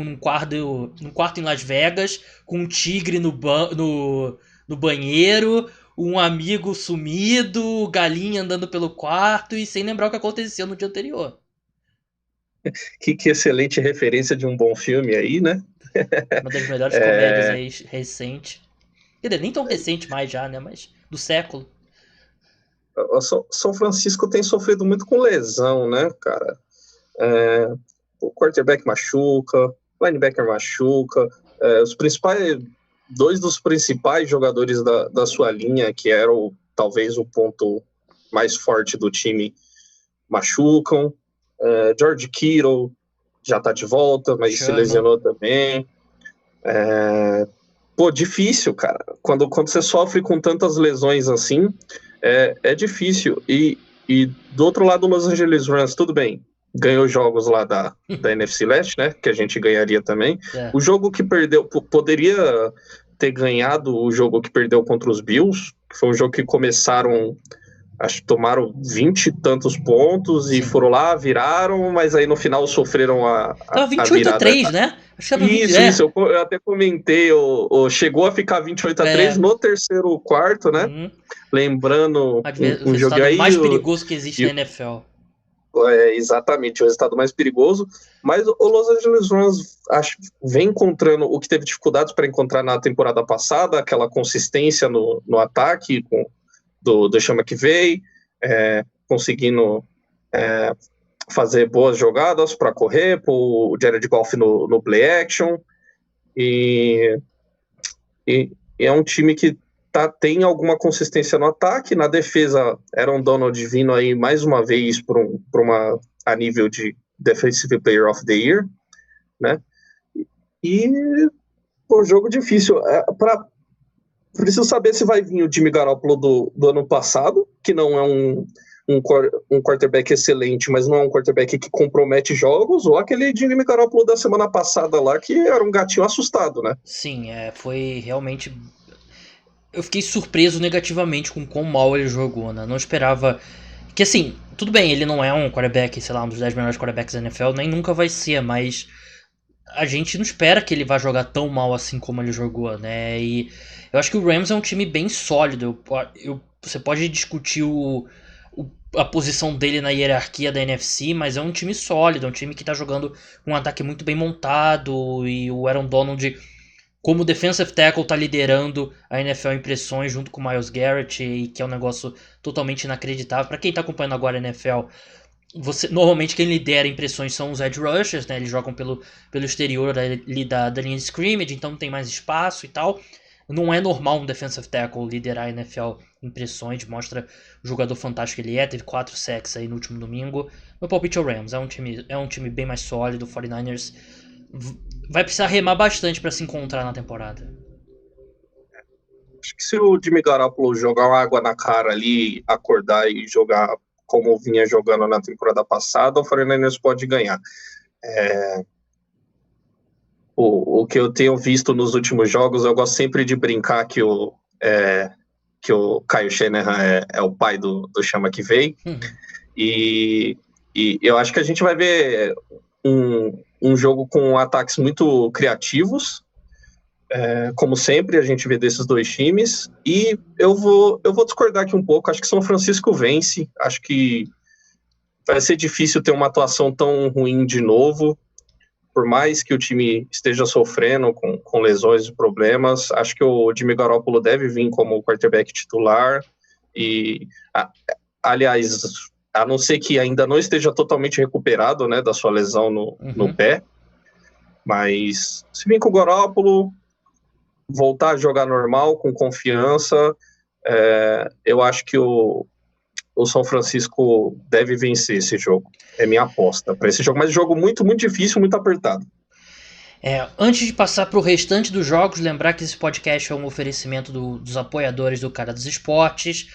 em Las Vegas com um tigre no banheiro, um amigo sumido, galinha andando pelo quarto e sem lembrar o que aconteceu no dia anterior. Que excelente referência de um bom filme aí, né? Uma das melhores comédias aí recente. Quer dizer, nem tão recente mais já, né? Mas do século. O São Francisco tem sofrido muito com lesão, né, cara? O quarterback machuca, o linebacker machuca, dois dos principais jogadores da sua linha, que eram talvez o ponto mais forte do time, machucam. George Kittle já tá de volta, mas se lesionou também. Difícil, cara. Quando você sofre com tantas lesões assim, é difícil. E do outro lado, o Los Angeles Rams, tudo bem, ganhou jogos lá da NFC Leste, né, que a gente ganharia também. O jogo que perdeu, poderia ter ganhado o jogo que perdeu contra os Bills, que foi um jogo que começaram, acho que tomaram 20 e tantos pontos e foram lá, viraram, mas aí no final sofreram tava 28-3, né? Acho que isso, eu até comentei, chegou a ficar 28-3 no terceiro quarto, né? Lembrando um jogo aí mais perigoso que existe na NFL. Exatamente, o resultado mais perigoso, mas o Los Angeles Rams vem encontrando o que teve dificuldades para encontrar na temporada passada, aquela consistência no ataque do Sean McVay, conseguindo fazer boas jogadas para correr, o Jared Goff no play action, e é um time que tem alguma consistência no ataque. Na defesa, Aaron Donald vindo aí mais uma vez a nível de Defensive Player of the Year, né? E jogo difícil. Preciso saber se vai vir o Jimmy Garoppolo do ano passado, que não é um quarterback excelente, mas não é um quarterback que compromete jogos, ou aquele Jimmy Garoppolo da semana passada lá, que era um gatinho assustado, né? Sim, foi realmente... Eu fiquei surpreso negativamente com quão mal ele jogou, né? Não esperava... Que assim, tudo bem, ele não é um quarterback, sei lá, um dos 10 melhores quarterbacks da NFL, nem nunca vai ser, mas a gente não espera que ele vá jogar tão mal assim como ele jogou, né? E eu acho que o Rams é um time bem sólido. Você pode discutir a posição dele na hierarquia da NFC, mas é um time sólido, é um time que tá jogando um ataque muito bem montado, e o Aaron Donald, como defensive tackle, tá liderando a NFL em pressões junto com o Myles Garrett, e que é um negócio totalmente inacreditável. Para quem tá acompanhando agora a NFL, normalmente quem lidera impressões são os edge rushers, né? Eles jogam pelo exterior da linha de scrimmage, então tem mais espaço e tal. Não é normal um defensive tackle liderar a NFL em pressões, mostra o jogador fantástico que ele é, teve 4 sacks aí no último domingo. Meu palpite é o Rams, é um time bem mais sólido. O 49ers vai precisar remar bastante para se encontrar na temporada. Acho que se o Jimmy Garoppolo jogar uma água na cara ali, acordar e jogar como vinha jogando na temporada passada, o 49ers pode ganhar. O que eu tenho visto nos últimos jogos, eu gosto sempre de brincar que o Kyle Shanahan é o pai do Sean McVay. E eu acho que a gente vai ver um jogo com ataques muito criativos, como sempre a gente vê desses dois times. E eu vou discordar aqui um pouco. Acho que São Francisco vence. Acho que vai ser difícil ter uma atuação tão ruim de novo. Por mais que o time esteja sofrendo com lesões e problemas, acho que o Jimmy Garoppolo deve vir como quarterback titular. E, aliás, a não ser que ainda não esteja totalmente recuperado, né, da sua lesão no pé. Mas se vir com o Garoppolo, voltar a jogar normal, com confiança, eu acho que o São Francisco deve vencer esse jogo. É minha aposta para esse jogo, mas jogo muito, muito difícil, muito apertado. Antes de passar para o restante dos jogos, lembrar que esse podcast é um oferecimento dos apoiadores do Cara dos Esportes.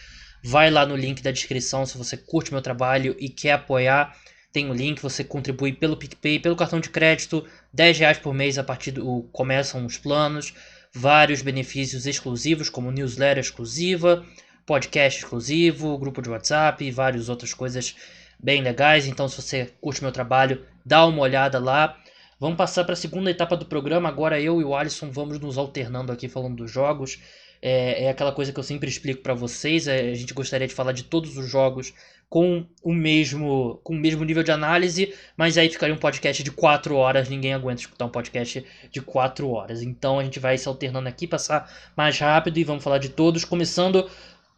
Vai lá no link da descrição se você curte meu trabalho e quer apoiar. Tem o link, você contribui pelo PicPay, pelo cartão de crédito, R$10 por mês a partir começam os planos. Vários benefícios exclusivos, como newsletter exclusiva, podcast exclusivo, grupo de WhatsApp e várias outras coisas bem legais. Então, se você curte meu trabalho, dá uma olhada lá. Vamos passar para a segunda etapa do programa. Agora eu e o Alisson vamos nos alternando aqui falando dos jogos. É aquela coisa que eu sempre explico para vocês. A gente gostaria de falar de todos os jogos com o mesmo nível de análise, mas aí ficaria um podcast de 4 horas. Ninguém aguenta escutar um podcast de 4 horas. Então a gente vai se alternando aqui, passar mais rápido e vamos falar de todos, começando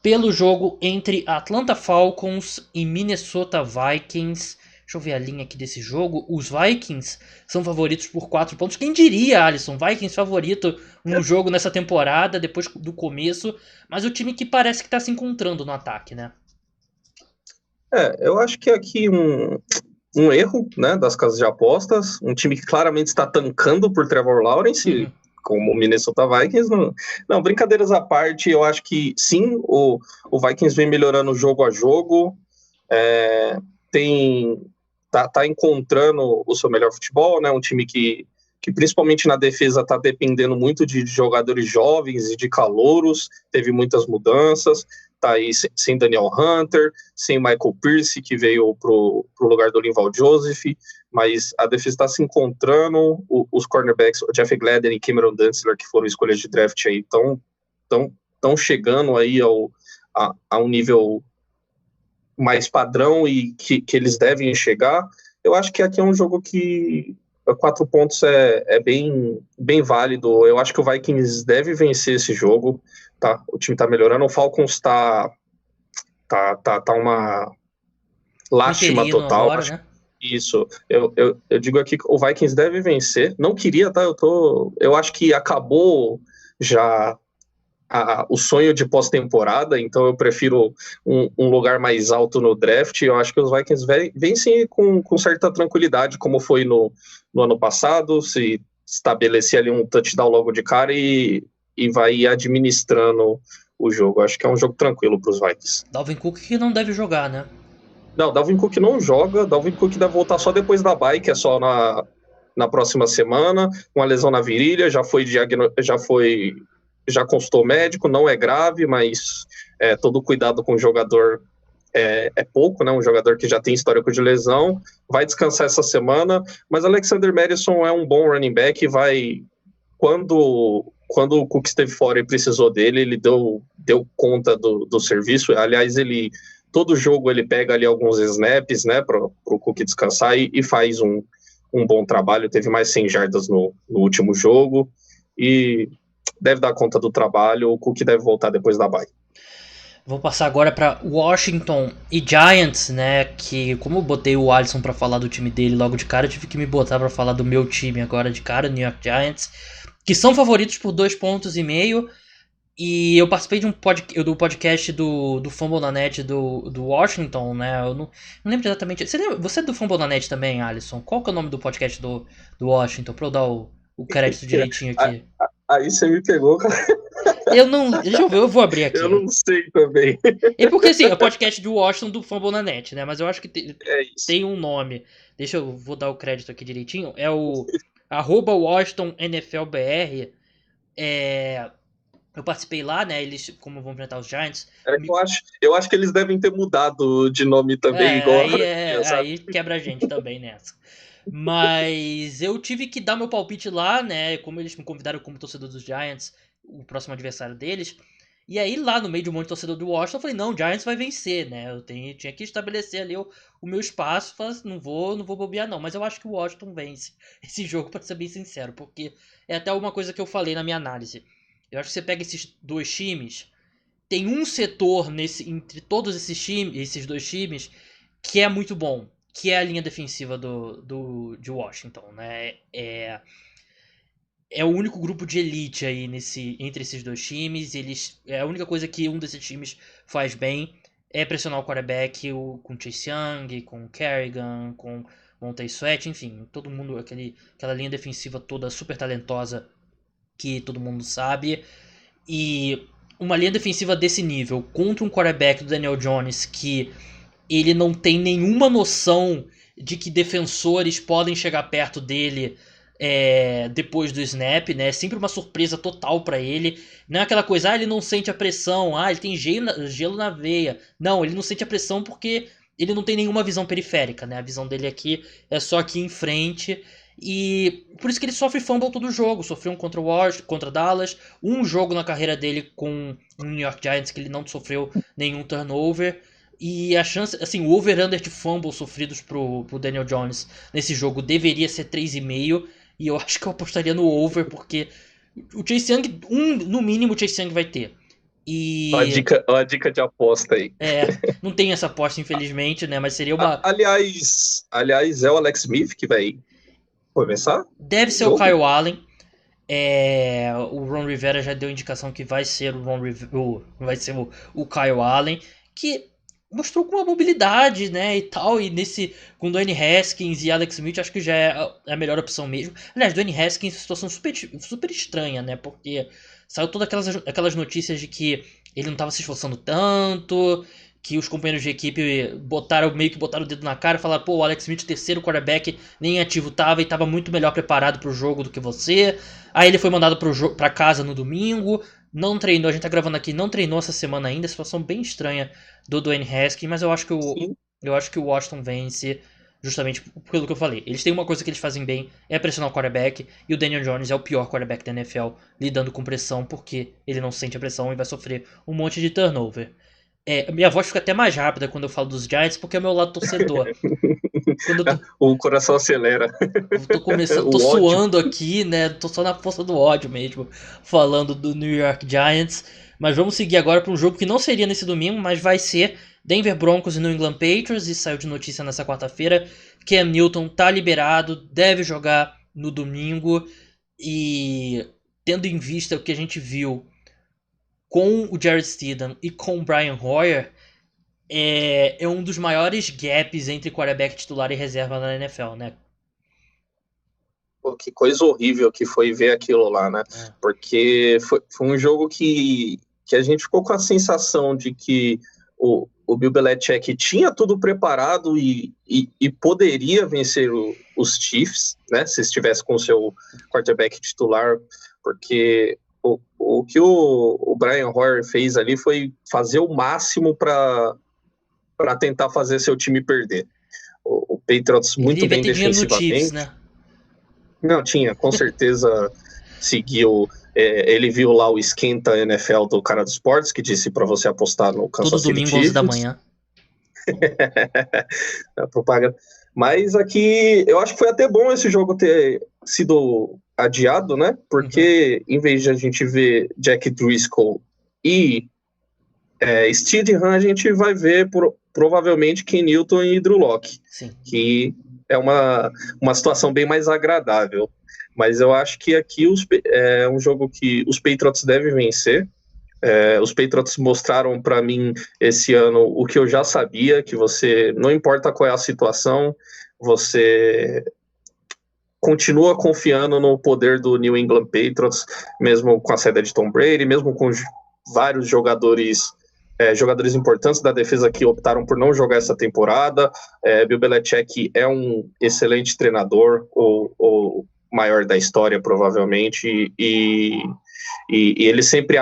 pelo jogo entre Atlanta Falcons e Minnesota Vikings. Deixa eu ver a linha aqui desse jogo. Os Vikings são favoritos por 4 pontos. Quem diria, Alisson? Vikings favorito num jogo nessa temporada, depois do começo. Mas o time que parece que tá se encontrando no ataque, né? Eu acho que aqui um erro, né, das casas de apostas. Um time que claramente está tancando por Trevor Lawrence, como o Minnesota Vikings. Não, brincadeiras à parte, eu acho que sim, o Vikings vem melhorando jogo a jogo. Tá encontrando o seu melhor futebol, né? Um time que principalmente na defesa está dependendo muito de jogadores jovens e de calouros, teve muitas mudanças, tá aí sem Daniel Hunter, sem Michael Pierce, que veio pro lugar do Linval Joseph, mas a defesa está se encontrando, os cornerbacks, o Jeff Gladden e Cameron Dantzler, que foram escolhas de draft aí, estão chegando aí a um nível mais padrão e que eles devem chegar. Eu acho que aqui é um jogo que 4 pontos é bem válido. Eu acho que o Vikings deve vencer esse jogo, tá? O time tá melhorando, o Falcons tá uma lástima total. Agora, né? Isso, eu digo aqui que o Vikings deve vencer. Não queria, tá? Eu acho que acabou já o sonho de pós-temporada, então eu prefiro um lugar mais alto no draft. Eu acho que os Vikings vencem com certa tranquilidade, como foi no ano passado, se estabelecer ali um touchdown logo de cara e vai administrando o jogo. Acho que é um jogo tranquilo para os Vikings. Dalvin Cook que não deve jogar, né? Não, Dalvin Cook não joga, Dalvin Cook deve voltar só depois da bye, que é só na próxima semana, uma lesão na virilha, já consultou médico, não é grave, mas todo cuidado com o jogador é pouco, né? Um jogador que já tem histórico de lesão, vai descansar essa semana, mas Alexander Mattison é um bom running back, quando o Cook esteve fora e precisou dele, ele deu conta do serviço. Aliás, todo jogo ele pega ali alguns snaps, né, para o Cook descansar e faz um bom trabalho. Teve mais 100 jardas no último jogo e deve dar conta do trabalho. O Cook deve voltar depois da bye. Vou passar agora para Washington e Giants, né? Que como eu botei o Alisson para falar do time dele logo de cara, eu tive que me botar para falar do meu time agora de cara, New York Giants, que são favoritos por 2,5 pontos. E eu participei do podcast do Fumble na Net do Washington, né? Eu não lembro exatamente. Você é do Fumble na Net também, Alisson? Qual que é o nome do podcast do Washington? Pra eu dar o crédito direitinho aqui. Aí você me pegou, cara. Eu não. Deixa eu ver, eu vou abrir aqui. Eu não sei também. É porque assim, é o podcast do Washington do Fumble na Net, né? Mas eu acho que tem um nome. Vou dar o crédito aqui direitinho. É o @WashingtonNFLBR. Eu participei lá, né? Eles, como vão enfrentar os Giants. Eu acho que eles devem ter mudado de nome também, igual aí quebra a gente também nessa. Mas eu tive que dar meu palpite lá, né? Como eles me convidaram como torcedor dos Giants, o próximo adversário deles. E aí, lá no meio de um monte de torcedor do Washington, eu falei, não, o Giants vai vencer, né? Eu tinha que estabelecer ali o meu espaço. Falei, não vou bobear, não. Mas eu acho que o Washington vence esse jogo, pra ser bem sincero. Porque é até uma coisa que eu falei na minha análise. Eu acho que você pega esses dois times, tem um setor entre todos esses dois times, que é muito bom, que é a linha defensiva de Washington, né? É o único grupo de elite aí entre esses dois times. É a única coisa que um desses times faz bem é pressionar o quarterback com Chase Young, com Kerrigan, com Montez Sweat, enfim, todo mundo, aquela linha defensiva toda super talentosa que todo mundo sabe. E uma linha defensiva desse nível contra um quarterback do Daniel Jones que ele não tem nenhuma noção de que defensores podem chegar perto dele depois do snap, né? É sempre uma surpresa total pra ele. Não é aquela coisa, ele não sente a pressão, ele tem gelo na veia. Não, ele não sente a pressão porque ele não tem nenhuma visão periférica, né? A visão dele aqui é só aqui em frente. E por isso que ele sofre fumble todo jogo. Sofreu um contra Dallas, um jogo na carreira dele com o New York Giants que ele não sofreu nenhum turnover. E a chance, assim, o over-under de fumbles sofridos pro Daniel Jones nesse jogo deveria ser 3,5. E eu acho que eu apostaria no over, porque o Chase Young, no mínimo o Chase Young vai ter E Ó a dica de aposta aí. não tem essa aposta, infelizmente, né? Mas seria uma. Aliás, é o Alex Smith que vai começar Deve o ser o jogo? Kyle Allen. O Ron Rivera já deu indicação que vai ser vai ser o Kyle Allen, que mostrou com uma mobilidade, né, e tal, e com Dwayne Haskins e Alex Smith, acho que já é a melhor opção mesmo. Aliás, Dwayne Haskins, situação super, super estranha, né, porque saiu todas aquelas notícias de que ele não estava se esforçando tanto, que os companheiros de equipe meio que botaram o dedo na cara e falaram, pô, o Alex Smith, terceiro quarterback, nem ativo tava e tava muito melhor preparado pro jogo do que você. Aí ele foi mandado pra casa no domingo, não treinou, a gente tá gravando aqui, não treinou essa semana ainda, situação bem estranha do Dwayne Haskins, mas eu acho que o Washington vence justamente pelo que eu falei. Eles têm uma coisa que eles fazem bem, é pressionar o quarterback, e o Daniel Jones é o pior quarterback da NFL lidando com pressão, porque ele não sente a pressão e vai sofrer um monte de turnover. Minha voz fica até mais rápida quando eu falo dos Giants, porque é o meu lado torcedor. Quando eu tô, O coração acelera. tô O ódio. suando aqui, né? Tô só na força do ódio mesmo, falando do New York Giants. Mas vamos seguir agora para um jogo que não seria nesse domingo, mas vai ser Denver Broncos e New England Patriots. E saiu de notícia nessa quarta-feira. Cam Newton tá liberado, deve jogar no domingo. E tendo em vista o que a gente viu com o Jared Stidham e com o Brian Hoyer, é um dos maiores gaps entre quarterback titular e reserva na NFL, né? Pô, que coisa horrível que foi ver aquilo lá, né? Porque foi um jogo que a gente ficou com a sensação de que o Bill Belichick tinha tudo preparado e poderia vencer os Chiefs, né? Se estivesse com o seu quarterback titular, porque o que o Brian Hoyer fez ali foi fazer o máximo para tentar fazer seu time perder. O Patriots muito bem defensivamente. Chiefs, né? Não, tinha, com certeza seguiu. Ele viu lá o esquenta NFL do cara dos esportes, que disse para você apostar no Kansas City Todo domingo, Chiefs. 11 da manhã. A propaganda. Mas aqui, eu acho que foi até bom esse jogo ter sido adiado, né? Porque em vez de a gente ver Jack Driscoll e Stidham, a gente vai ver provavelmente Ken Newton e Drew Lock, que é uma situação bem mais agradável. Mas eu acho que aqui é um jogo que os Patriots devem vencer. Os Patriots mostraram para mim esse ano o que eu já sabia, que você, não importa qual é a situação, você continua confiando no poder do New England Patriots, mesmo com a saída de Tom Brady, mesmo com vários jogadores importantes da defesa que optaram por não jogar essa temporada. Bill Belichick é um excelente treinador, o maior da história, provavelmente, e ele sempre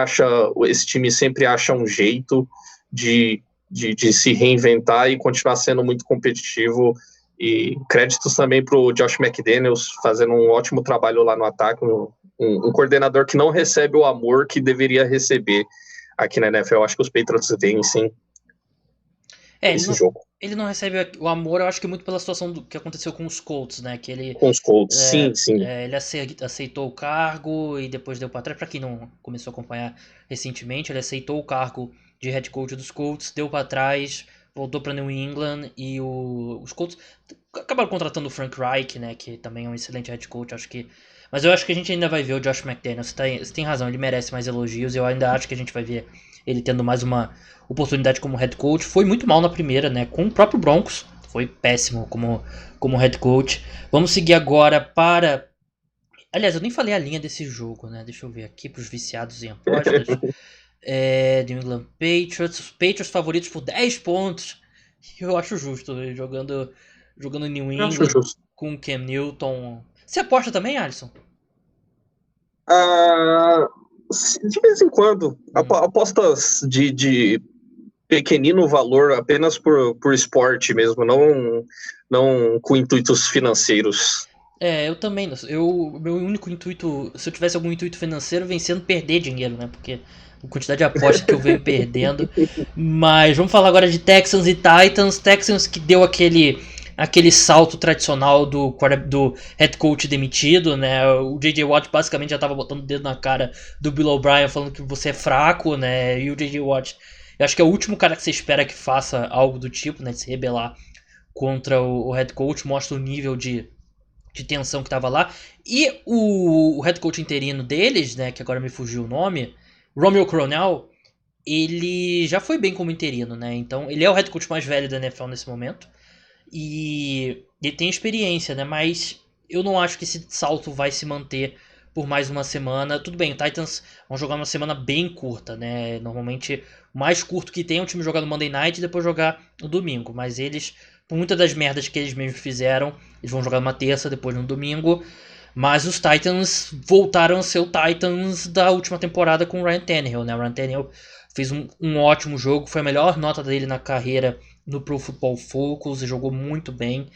esse time sempre acha um jeito de se reinventar e continuar sendo muito competitivo. E créditos também para o Josh McDaniels, fazendo um ótimo trabalho lá no ataque, um coordenador que não recebe o amor que deveria receber aqui na NFL. Eu acho que os Patriots vencem esse jogo. Ele não recebe o amor, eu acho que muito pela situação que aconteceu com os Colts, né? Com os Colts, sim. Ele aceitou o cargo e depois deu para trás. Para quem não começou a acompanhar recentemente, ele aceitou o cargo de head coach dos Colts, deu para trás, voltou para New England e os Colts acabaram contratando o Frank Reich, né? Que também é um excelente head coach, acho que. Mas eu acho que a gente ainda vai ver o Josh McDaniels. Você tem razão, ele merece mais elogios. Eu ainda acho que a gente vai ver ele tendo mais uma oportunidade como head coach. Foi muito mal na primeira, né? Com o próprio Broncos. Foi péssimo como head coach. Vamos seguir agora para... Aliás, eu nem falei a linha desse jogo, né? Deixa eu ver aqui para os viciados em apostas. New England Patriots. Os Patriots favoritos por 10 pontos. Eu acho justo, jogando New England com o Cam Newton. Você aposta também, Alisson? De vez em quando. Apostas de pequenino valor, apenas por esporte mesmo, não com intuitos financeiros. Eu também. Meu único intuito, se eu tivesse algum intuito financeiro, vem sendo perder dinheiro, né? Porque a quantidade de apostas que eu venho perdendo. Mas vamos falar agora de Texans e Titans. Texans que deu aquele aquele salto tradicional do head coach demitido, né? O J.J. Watt basicamente já tava botando o dedo na cara do Bill O'Brien falando que você é fraco, né? E o J.J. Watt, eu acho que é o último cara que você espera que faça algo do tipo, né? Se rebelar contra o head coach, mostra o nível de tensão que tava lá. E o head coach interino deles, né? Que agora me fugiu o nome, Romeo Crennel, ele já foi bem como interino, né? Então, ele é o head coach mais velho da NFL nesse momento. E ele tem experiência, né? Mas eu não acho que esse salto vai se manter por mais uma semana. Tudo bem, o Titans vão jogar uma semana bem curta, né? Normalmente, o mais curto que tem é o time jogar no Monday Night e depois jogar no domingo. Mas eles, por muitas das merdas que eles mesmos fizeram, eles vão jogar numa terça, depois no domingo. Mas os Titans voltaram a ser o Titans da última temporada com o Ryan Tannehill, né? O Ryan Tannehill fez um ótimo jogo, foi a melhor nota dele na carreira no Pro Football Focus e jogou muito bem.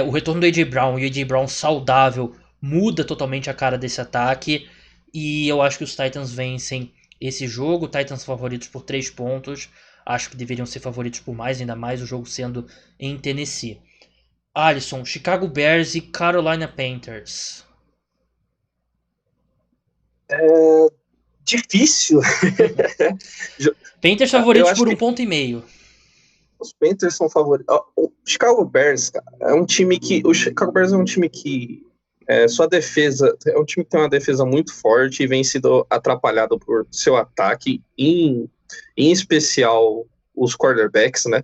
O retorno do A.J. Brown e o A.J. Brown saudável muda totalmente a cara desse ataque. E eu acho que os Titans vencem esse jogo. Titans favoritos por 3 pontos. Acho que deveriam ser favoritos por mais, ainda mais o jogo sendo em Tennessee. Alisson, Chicago Bears e Carolina Panthers. Difícil. Panthers favoritos por 1,5 ponto. Os Panthers são favoritos. O Chicago Bears, cara, é um time que. O Chicago Bears é um time que. Sua defesa. É um time que tem uma defesa muito forte e vem sido atrapalhado por seu ataque, em especial os quarterbacks, né?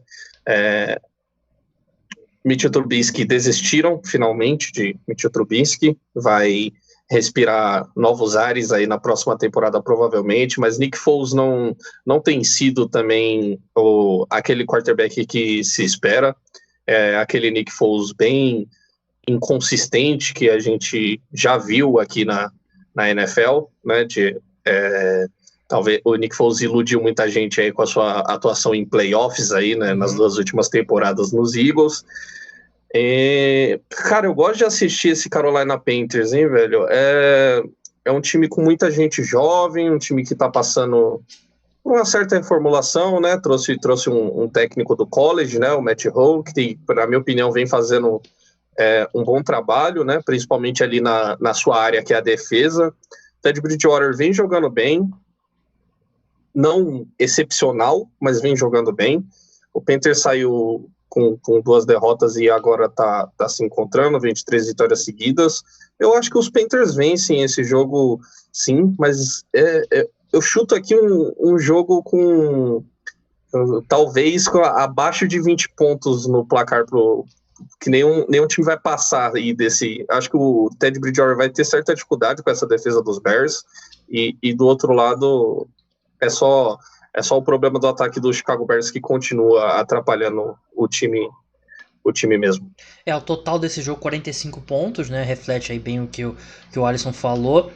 Mitchell Trubisky desistiram finalmente de Mitchell Trubisky. Vai respirar novos ares aí na próxima temporada, provavelmente, mas Nick Foles não tem sido também aquele quarterback que se espera, aquele Nick Foles bem inconsistente que a gente já viu aqui na NFL, né, talvez o Nick Foles iludiu muita gente aí com a sua atuação em playoffs aí, né, nas 2 últimas temporadas nos Eagles. Cara, eu gosto de assistir esse Carolina Panthers, hein, velho? É um time com muita gente jovem, um time que tá passando por uma certa reformulação, né? Trouxe um técnico do college, né? O Matt Hole, que, na minha opinião, vem fazendo um bom trabalho, né? Principalmente ali na sua área, que é a defesa. Ted Bridgewater vem jogando bem, não excepcional, mas vem jogando bem. O Panthers saiu com 2 derrotas e agora tá se encontrando, 23 vitórias seguidas. Eu acho que os Panthers vencem esse jogo, sim, mas eu chuto aqui um jogo com talvez abaixo de 20 pontos no placar, que nenhum time vai passar aí desse. Acho que o Ted Bridgewater vai ter certa dificuldade com essa defesa dos Bears, e do outro lado é só o problema do ataque do Chicago Bears que continua atrapalhando o time mesmo. O total desse jogo 45 pontos, né? Reflete aí bem o que o Alisson falou.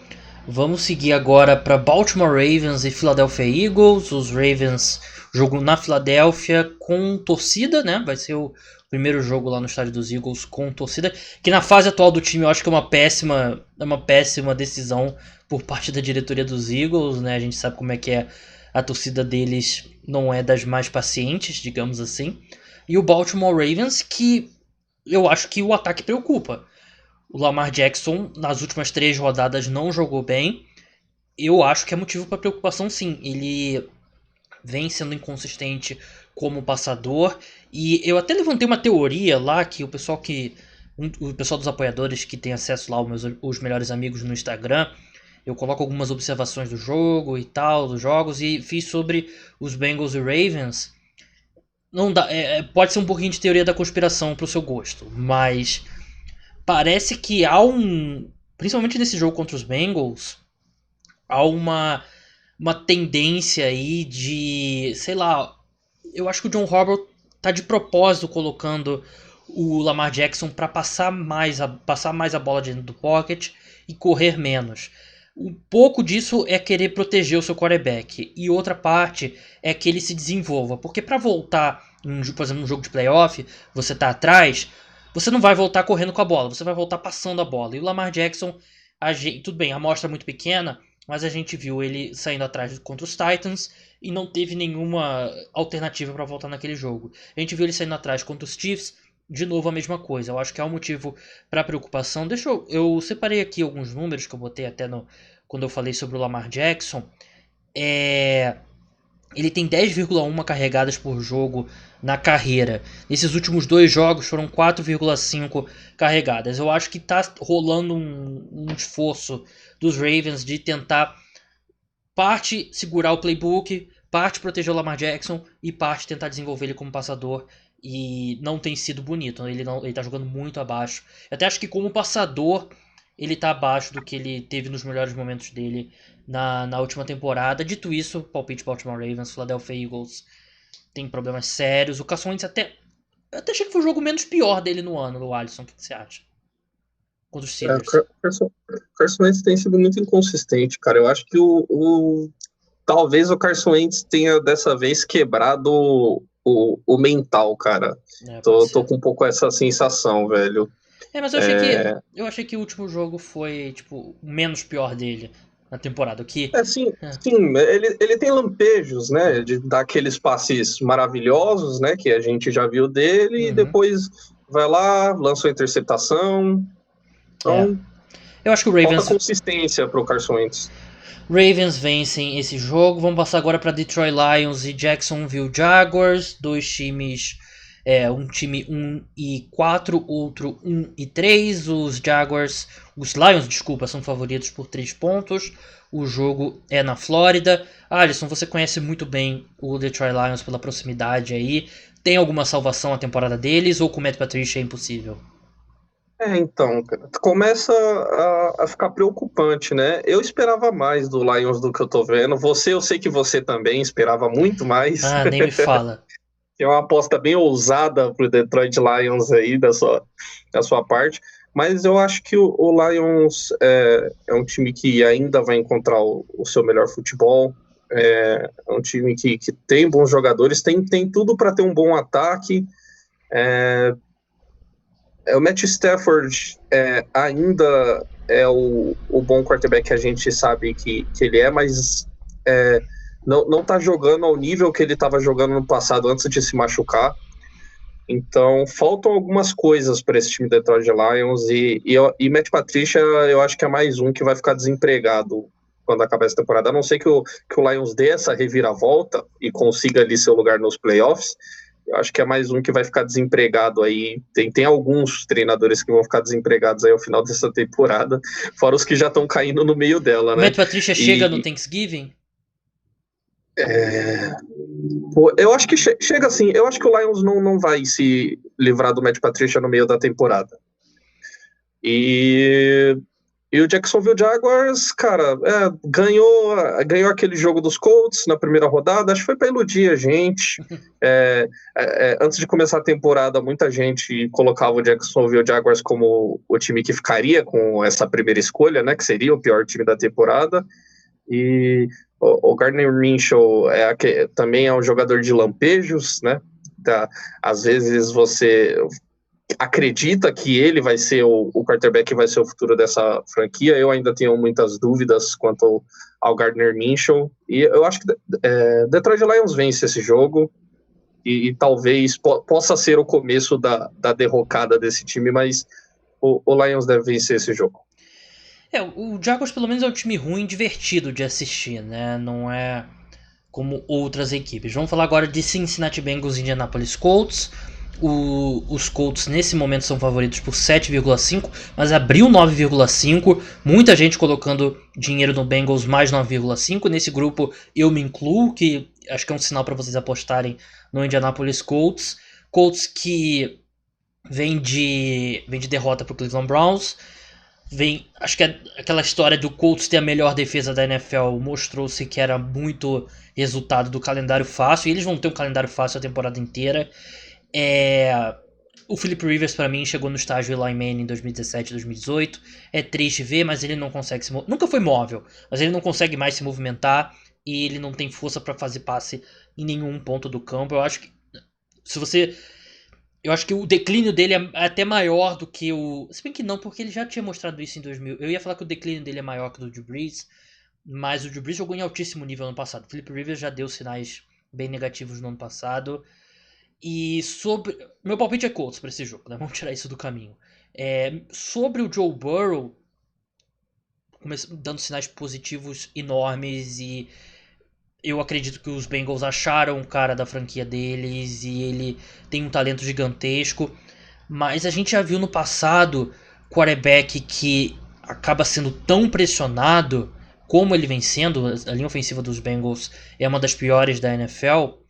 Vamos seguir agora para Baltimore Ravens e Philadelphia Eagles. Os Ravens jogo na Filadélfia com torcida, né? Vai ser o primeiro jogo lá no estádio dos Eagles com torcida, que na fase atual do time eu acho que é uma péssima decisão por parte da diretoria dos Eagles, né? A gente sabe como é que é. A torcida deles não é das mais pacientes, digamos assim. E o Baltimore Ravens, que eu acho que o ataque preocupa. O Lamar Jackson, nas últimas 3 rodadas, não jogou bem. Eu acho que é motivo para preocupação, sim. Ele vem sendo inconsistente como passador. E eu até levantei uma teoria lá que o pessoal dos apoiadores que tem acesso lá aos os melhores amigos no Instagram, eu coloco algumas observações do jogo e tal, dos jogos, e fiz sobre os Bengals e Ravens. Não dá, pode ser um pouquinho de teoria da conspiração pro seu gosto, mas parece que principalmente nesse jogo contra os Bengals, há uma tendência aí de, sei lá, eu acho que o John Harbaugh tá de propósito colocando o Lamar Jackson para passar mais a bola dentro do pocket e correr menos. Um pouco disso é querer proteger o seu quarterback. E outra parte é que ele se desenvolva. Porque para voltar, por exemplo, num jogo de playoff, você tá atrás, você não vai voltar correndo com a bola. Você vai voltar passando a bola. E o Lamar Jackson, tudo bem, a amostra é muito pequena, mas a gente viu ele saindo atrás contra os Titans e não teve nenhuma alternativa para voltar naquele jogo. A gente viu ele saindo atrás contra os Chiefs, de novo a mesma coisa. Eu acho que há um motivo para preocupação. Eu separei aqui alguns números que eu botei até quando eu falei sobre o Lamar Jackson. Ele tem 10,1 carregadas por jogo na carreira. Nesses últimos 2 jogos foram 4,5 carregadas. Eu acho que tá rolando um esforço dos Ravens de tentar parte segurar o playbook, parte proteger o Lamar Jackson e parte tentar desenvolver ele como passador. E não tem sido bonito. Ele tá jogando muito abaixo. Eu até acho que como passador ele tá abaixo do que ele teve nos melhores momentos dele na última temporada. Dito isso, palpite Baltimore Ravens, Philadelphia Eagles tem problemas sérios. O Carson Wentz eu até achei que foi o jogo menos pior dele no ano, do Alisson. O que você acha? Contra os Steelers. Carson Wentz tem sido muito inconsistente, cara. Eu acho que talvez o Carson Wentz tenha dessa vez quebrado o mental, cara. Tô com um pouco essa sensação, velho. Mas eu achei que o último jogo foi, tipo, o menos pior dele na temporada. Sim, ele tem lampejos, né, de dar aqueles passes maravilhosos, né, que a gente já viu dele, e depois vai lá, lança uma interceptação. Então, eu acho que o Ravens... falta consistência pro Carson Wentz. Ravens vencem esse jogo. Vamos passar agora para Detroit Lions e Jacksonville Jaguars. 2 times... um time 1-4, outro 1-3. Os Lions, desculpa, são favoritos por 3 pontos. O jogo é na Flórida. Alisson, você conhece muito bem o Detroit Lions pela proximidade aí. Tem alguma salvação a temporada deles ou com o Matt Patricia é impossível? Então, começa a ficar preocupante, né? Eu esperava mais do Lions do que eu tô vendo. Eu sei que você também esperava muito mais. Nem me fala. É uma aposta bem ousada pro Detroit Lions aí, da sua parte. Mas eu acho que o Lions é um time que ainda vai encontrar o seu melhor futebol. É um time que tem bons jogadores, tem tudo para ter um bom ataque. O Matt Stafford ainda é o bom quarterback que a gente sabe que ele é, mas não tá jogando ao nível que ele estava jogando no passado antes de se machucar. Então faltam algumas coisas para esse time do Detroit Lions e Matt Patricia eu acho que é mais um que vai ficar desempregado quando acabar essa temporada, a não ser que o Lions dê essa reviravolta e consiga ali seu lugar nos playoffs. Eu acho que é mais um que vai ficar desempregado aí. Tem alguns treinadores que vão ficar desempregados aí ao final dessa temporada, fora os que já estão caindo no meio dela, né? Matt Patricia chega no Thanksgiving? Eu acho que chega assim. Eu acho que o Lions não vai se livrar do Matt Patricia no meio da temporada. E o Jacksonville Jaguars, cara, ganhou aquele jogo dos Colts na primeira rodada, acho que foi para iludir a gente. Antes de começar a temporada, muita gente colocava o Jacksonville Jaguars como o time que ficaria com essa primeira escolha, né, que seria o pior time da temporada. E o Gardner Minshew também é um jogador de lampejos, né? Às vezes você acredita que ele vai ser o quarterback que vai ser o futuro dessa franquia. Eu ainda tenho muitas dúvidas quanto ao Gardner Minshew, e eu acho que Detroit Lions vence esse jogo e talvez possa ser o começo da derrocada desse time, mas o Lions deve vencer esse jogo. O Jaguars pelo menos é um time ruim, divertido de assistir, né? Não é como outras equipes. Vamos falar agora de Cincinnati Bengals e Indianapolis Colts. Os Colts nesse momento são favoritos por 7,5, mas abriu 9,5. Muita gente colocando dinheiro no Bengals mais 9,5. Nesse grupo eu me incluo, que acho que é um sinal para vocês apostarem no Indianapolis Colts. Colts que vem de derrota para o Cleveland Browns. Acho que aquela história do Colts ter a melhor defesa da NFL mostrou-se que era muito resultado do calendário fácil. E eles vão ter um calendário fácil a temporada inteira. O Philip Rivers para mim chegou no estágio Eli Manning em 2017, 2018. É triste ver, mas ele não consegue nunca foi móvel, mas ele não consegue mais se movimentar e ele não tem força para fazer passe em nenhum ponto do campo. Eu acho que o declínio dele é até maior do que o... Se bem que não, porque ele já tinha mostrado isso em 2000. Eu ia falar que o declínio dele é maior que o do Drew Brees, mas o Drew Brees jogou em altíssimo nível no ano passado. O Philip Rivers já deu sinais bem negativos no ano passado. E sobre... Meu palpite é Colts pra esse jogo, né? Vamos tirar isso do caminho. Sobre o Joe Burrow, dando sinais positivos enormes e eu acredito que os Bengals acharam o cara da franquia deles e ele tem um talento gigantesco. Mas a gente já viu no passado quarterback que acaba sendo tão pressionado como ele vem sendo. A linha ofensiva dos Bengals é uma das piores da NFL.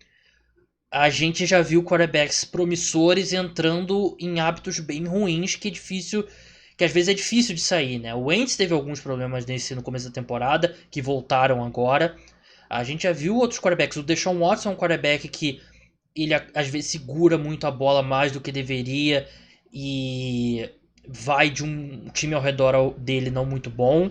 A gente já viu quarterbacks promissores entrando em hábitos bem ruins que às vezes é difícil de sair, né? O Wentz teve alguns problemas nesse no começo da temporada que voltaram agora. A gente já viu outros quarterbacks. O Deshaun Watson é um quarterback que ele às vezes segura muito a bola mais do que deveria e vai de um time ao redor dele não muito bom.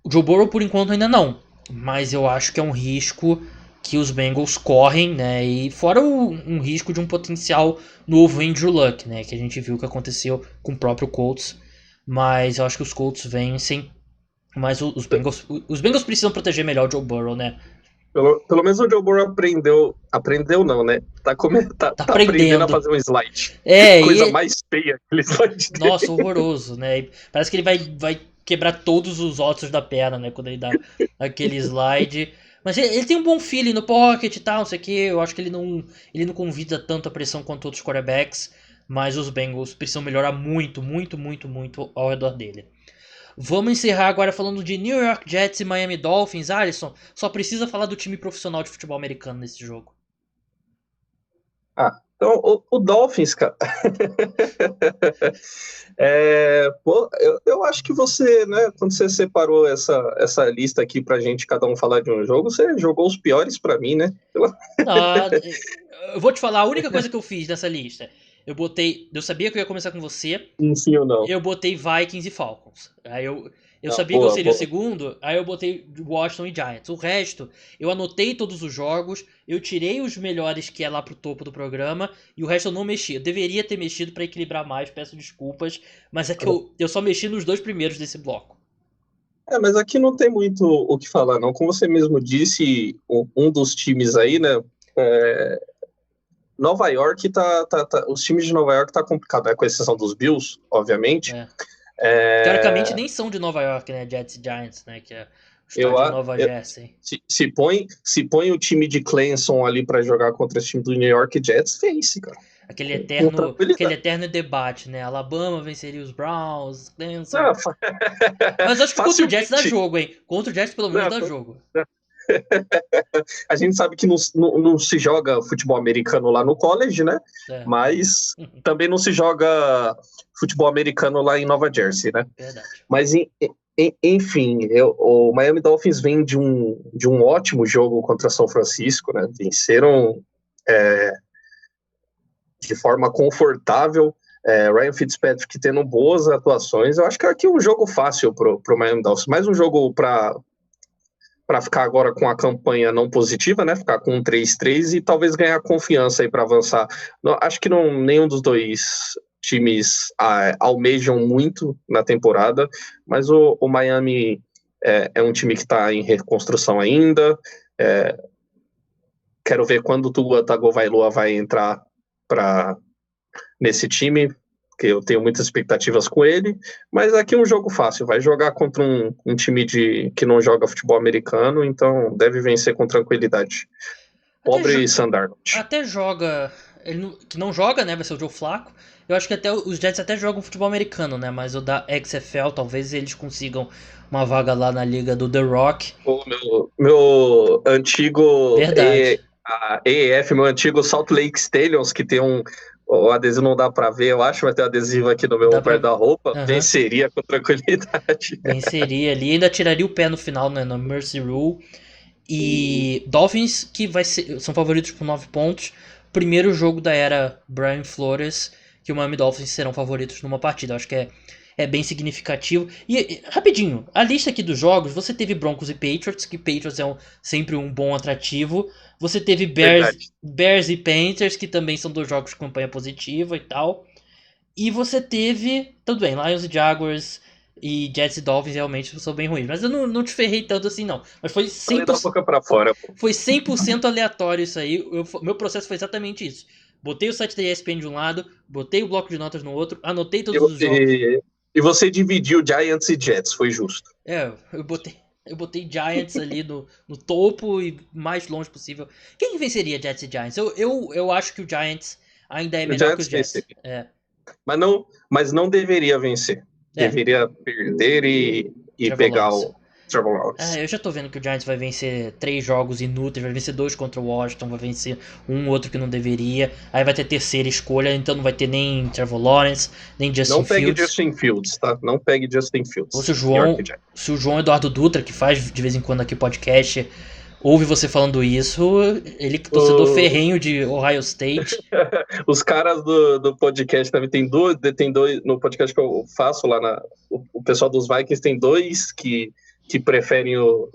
O Joe Burrow por enquanto ainda não, mas eu acho que é um risco que os Bengals correm, né? E fora um risco de um potencial novo Andrew Luck, né? Que a gente viu que aconteceu com o próprio Colts, mas eu acho que os Colts vencem. Mas os Bengals precisam proteger melhor o Joe Burrow, né? Pelo menos o Joe Burrow aprendeu não, né? Tá aprendendo a fazer um slide. Coisa mais feia aquele slide dele. Nossa, horroroso, né? Parece que ele vai quebrar todos os ossos da perna, né? Quando ele dá aquele slide. Mas ele tem um bom feeling no pocket e tal, não sei o que. Eu acho que ele não convida tanto a pressão quanto outros quarterbacks. Mas os Bengals precisam melhorar muito, muito, muito, muito ao redor dele. Vamos encerrar agora falando de New York Jets e Miami Dolphins. Alisson, só precisa falar do time profissional de futebol americano nesse jogo. Então, o Dolphins, cara. Eu acho que você, né, quando você separou essa lista aqui pra gente, cada um falar de um jogo, você jogou os piores pra mim, né? Eu vou te falar, a única coisa que eu fiz nessa lista, eu sabia que eu ia começar com você. Sim ou não? Eu botei Vikings e Falcons. Aí eu sabia que eu seria o segundo, aí eu botei Washington e Giants. O resto, eu anotei todos os jogos, eu tirei os melhores que é lá pro topo do programa, e o resto eu não mexi. Eu deveria ter mexido pra equilibrar mais, peço desculpas, mas é que eu só mexi nos 2 primeiros desse bloco. Mas aqui não tem muito o que falar, não. Como você mesmo disse, um dos times aí, né? Nova York os times de Nova York tá complicado, né? Com exceção dos Bills, obviamente. Teoricamente nem são de Nova York, né? Jets e Giants, né? Que é o estádio de Nova Jersey. Se põe o time de Clemson ali pra jogar contra esse time do New York Jets, vence, cara. Aquele eterno debate, né? Alabama venceria os Browns, Clemson. Mas acho que contra o Jets dá jogo, hein? Contra o Jets pelo menos dá jogo. A gente sabe que não se joga futebol americano lá no college, né? Mas também não se joga futebol americano lá em Nova Jersey, né? Verdade. Mas, enfim, o Miami Dolphins vem de um ótimo jogo contra São Francisco, né? Venceram de forma confortável. Ryan Fitzpatrick tendo boas atuações. Eu acho que aqui é um jogo fácil pro Miami Dolphins. Mais um jogo para ficar agora com a campanha não positiva, né? Ficar com um 3-3 e talvez ganhar confiança aí para avançar. Acho que nenhum dos dois times almejam muito na temporada, mas o Miami é um time que está em reconstrução ainda. Quero ver quando o Tua Tagovailoa vai entrar nesse time, que eu tenho muitas expectativas com ele, mas aqui é um jogo fácil, vai jogar contra um time que não joga futebol americano, então deve vencer com tranquilidade. Pobre Sandarnold. Até joga, ele que não joga, né, vai ser o Joe Flacco. Eu acho que até os Jets até jogam futebol americano, né, mas o da XFL talvez eles consigam uma vaga lá na liga do The Rock. O meu antigo AEF, meu antigo Salt Lake Stallions, que tem o adesivo não dá pra ver, eu acho, vai ter adesivo aqui no meu guarda-roupa, venceria com tranquilidade. Venceria ali, ainda tiraria o pé no final, né, no Mercy Rule. E Dolphins, que são favoritos por 9 pontos. Primeiro jogo da era Brian Flores, que o Miami Dolphins serão favoritos numa partida. Eu acho que é bem significativo. E, rapidinho, a lista aqui dos jogos, você teve Broncos e Patriots, que Patriots é sempre um bom atrativo. Você teve Bears e Panthers, que também são 2 jogos de campanha positiva e tal. E você teve, tudo bem, Lions e Jaguars e Jets e Dolphins realmente são bem ruins. Mas eu não te ferrei tanto assim, não. Mas foi 100%, da boca pra fora, pô. Foi 100% aleatório isso aí. Meu processo foi exatamente isso. botei o site da ESPN de um lado, botei o bloco de notas no outro, anotei todos os jogos. E você dividiu Giants e Jets, foi justo. Eu botei Giants ali no topo e mais longe possível. Quem venceria Jets e Giants? Eu acho que o Giants ainda é melhor que o Jets. Mas não deveria vencer. Deveria perder e pegar o Trevor Lawrence. Eu já tô vendo que o Giants vai vencer 3 jogos inúteis, vai vencer 2 contra o Washington, vai vencer outro que não deveria. Aí vai ter terceira escolha, então não vai ter nem Trevor Lawrence, nem Justin Fields. Não pegue Justin Fields, tá? Não pegue Justin Fields. Ou se o João Eduardo Dutra, que faz de vez em quando aqui podcast, ouve você falando isso, ele torcedor ferrenho de Ohio State. Os caras do podcast também tem dois no podcast que eu faço lá o pessoal dos Vikings tem 2 que preferem o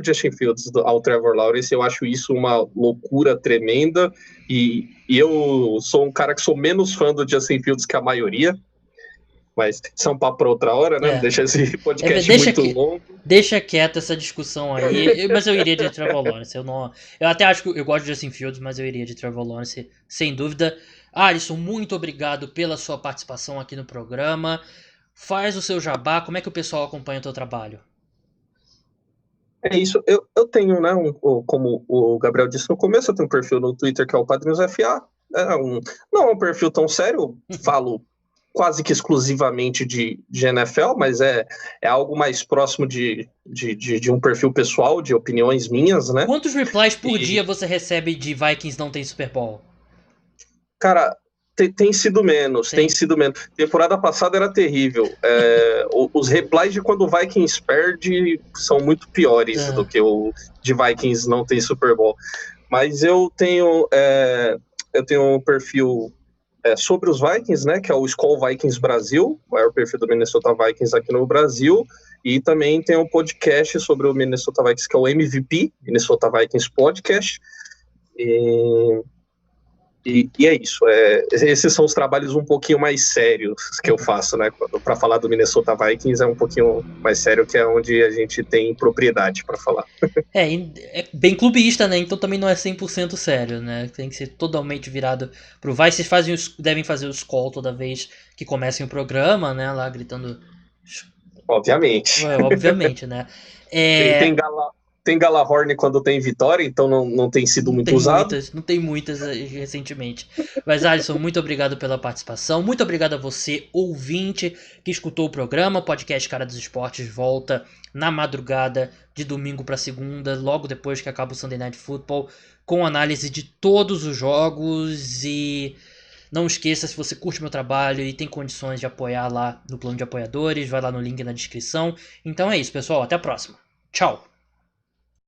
Justin Fields ao Trevor Lawrence. Eu acho isso uma loucura tremenda e eu sou um cara que sou menos fã do Justin Fields que a maioria. Mas isso é um papo para outra hora, né? Deixa esse podcast muito longo. Deixa quieta essa discussão aí. Mas eu iria de Trevor Lawrence. Eu até acho que eu gosto de Justin Fields, mas eu iria de Trevor Lawrence, sem dúvida. Alisson, muito obrigado pela sua participação aqui no programa. Faz o seu jabá. Como é que o pessoal acompanha o teu trabalho? É isso. Eu tenho, né? Como o Gabriel disse no começo, eu tenho um perfil no Twitter que é o Padrinhos FA. Não é um perfil tão sério. Falo quase que exclusivamente de NFL, mas é algo mais próximo de um perfil pessoal, de opiniões minhas, né? Quantos replies por dia você recebe de Vikings não tem Super Bowl? Cara, tem sido menos, tem sido menos. Temporada passada era terrível. Os replies de quando o Vikings perde são muito piores do que o de Vikings não tem Super Bowl. Mas eu tenho um perfil sobre os Vikings, né, que é o Skol Vikings Brasil, o maior perfil do Minnesota Vikings aqui no Brasil, e também tem um podcast sobre o Minnesota Vikings, que é o MVP, Minnesota Vikings Podcast, e é isso. Esses são os trabalhos um pouquinho mais sérios que eu faço, né? Para falar do Minnesota Vikings é um pouquinho mais sério, que é onde a gente tem propriedade para falar. É bem clubista, né? Então também não é 100% sério, né? Tem que ser totalmente virado pro Vikings. Vocês devem fazer o call toda vez que comecem o programa, né? Lá gritando. Obviamente. Obviamente, né? Tem Galahorn quando tem vitória, então não tem sido muito usado. Não tem muitas recentemente. Mas, Alisson, muito obrigado pela participação. Muito obrigado a você, ouvinte, que escutou o programa. O podcast Cara dos Esportes volta na madrugada de domingo para segunda, logo depois que acaba o Sunday Night Football, com análise de todos os jogos. E não esqueça, se você curte meu trabalho e tem condições de apoiar lá no plano de apoiadores, vai lá no link na descrição. Então é isso, pessoal. Até a próxima. Tchau!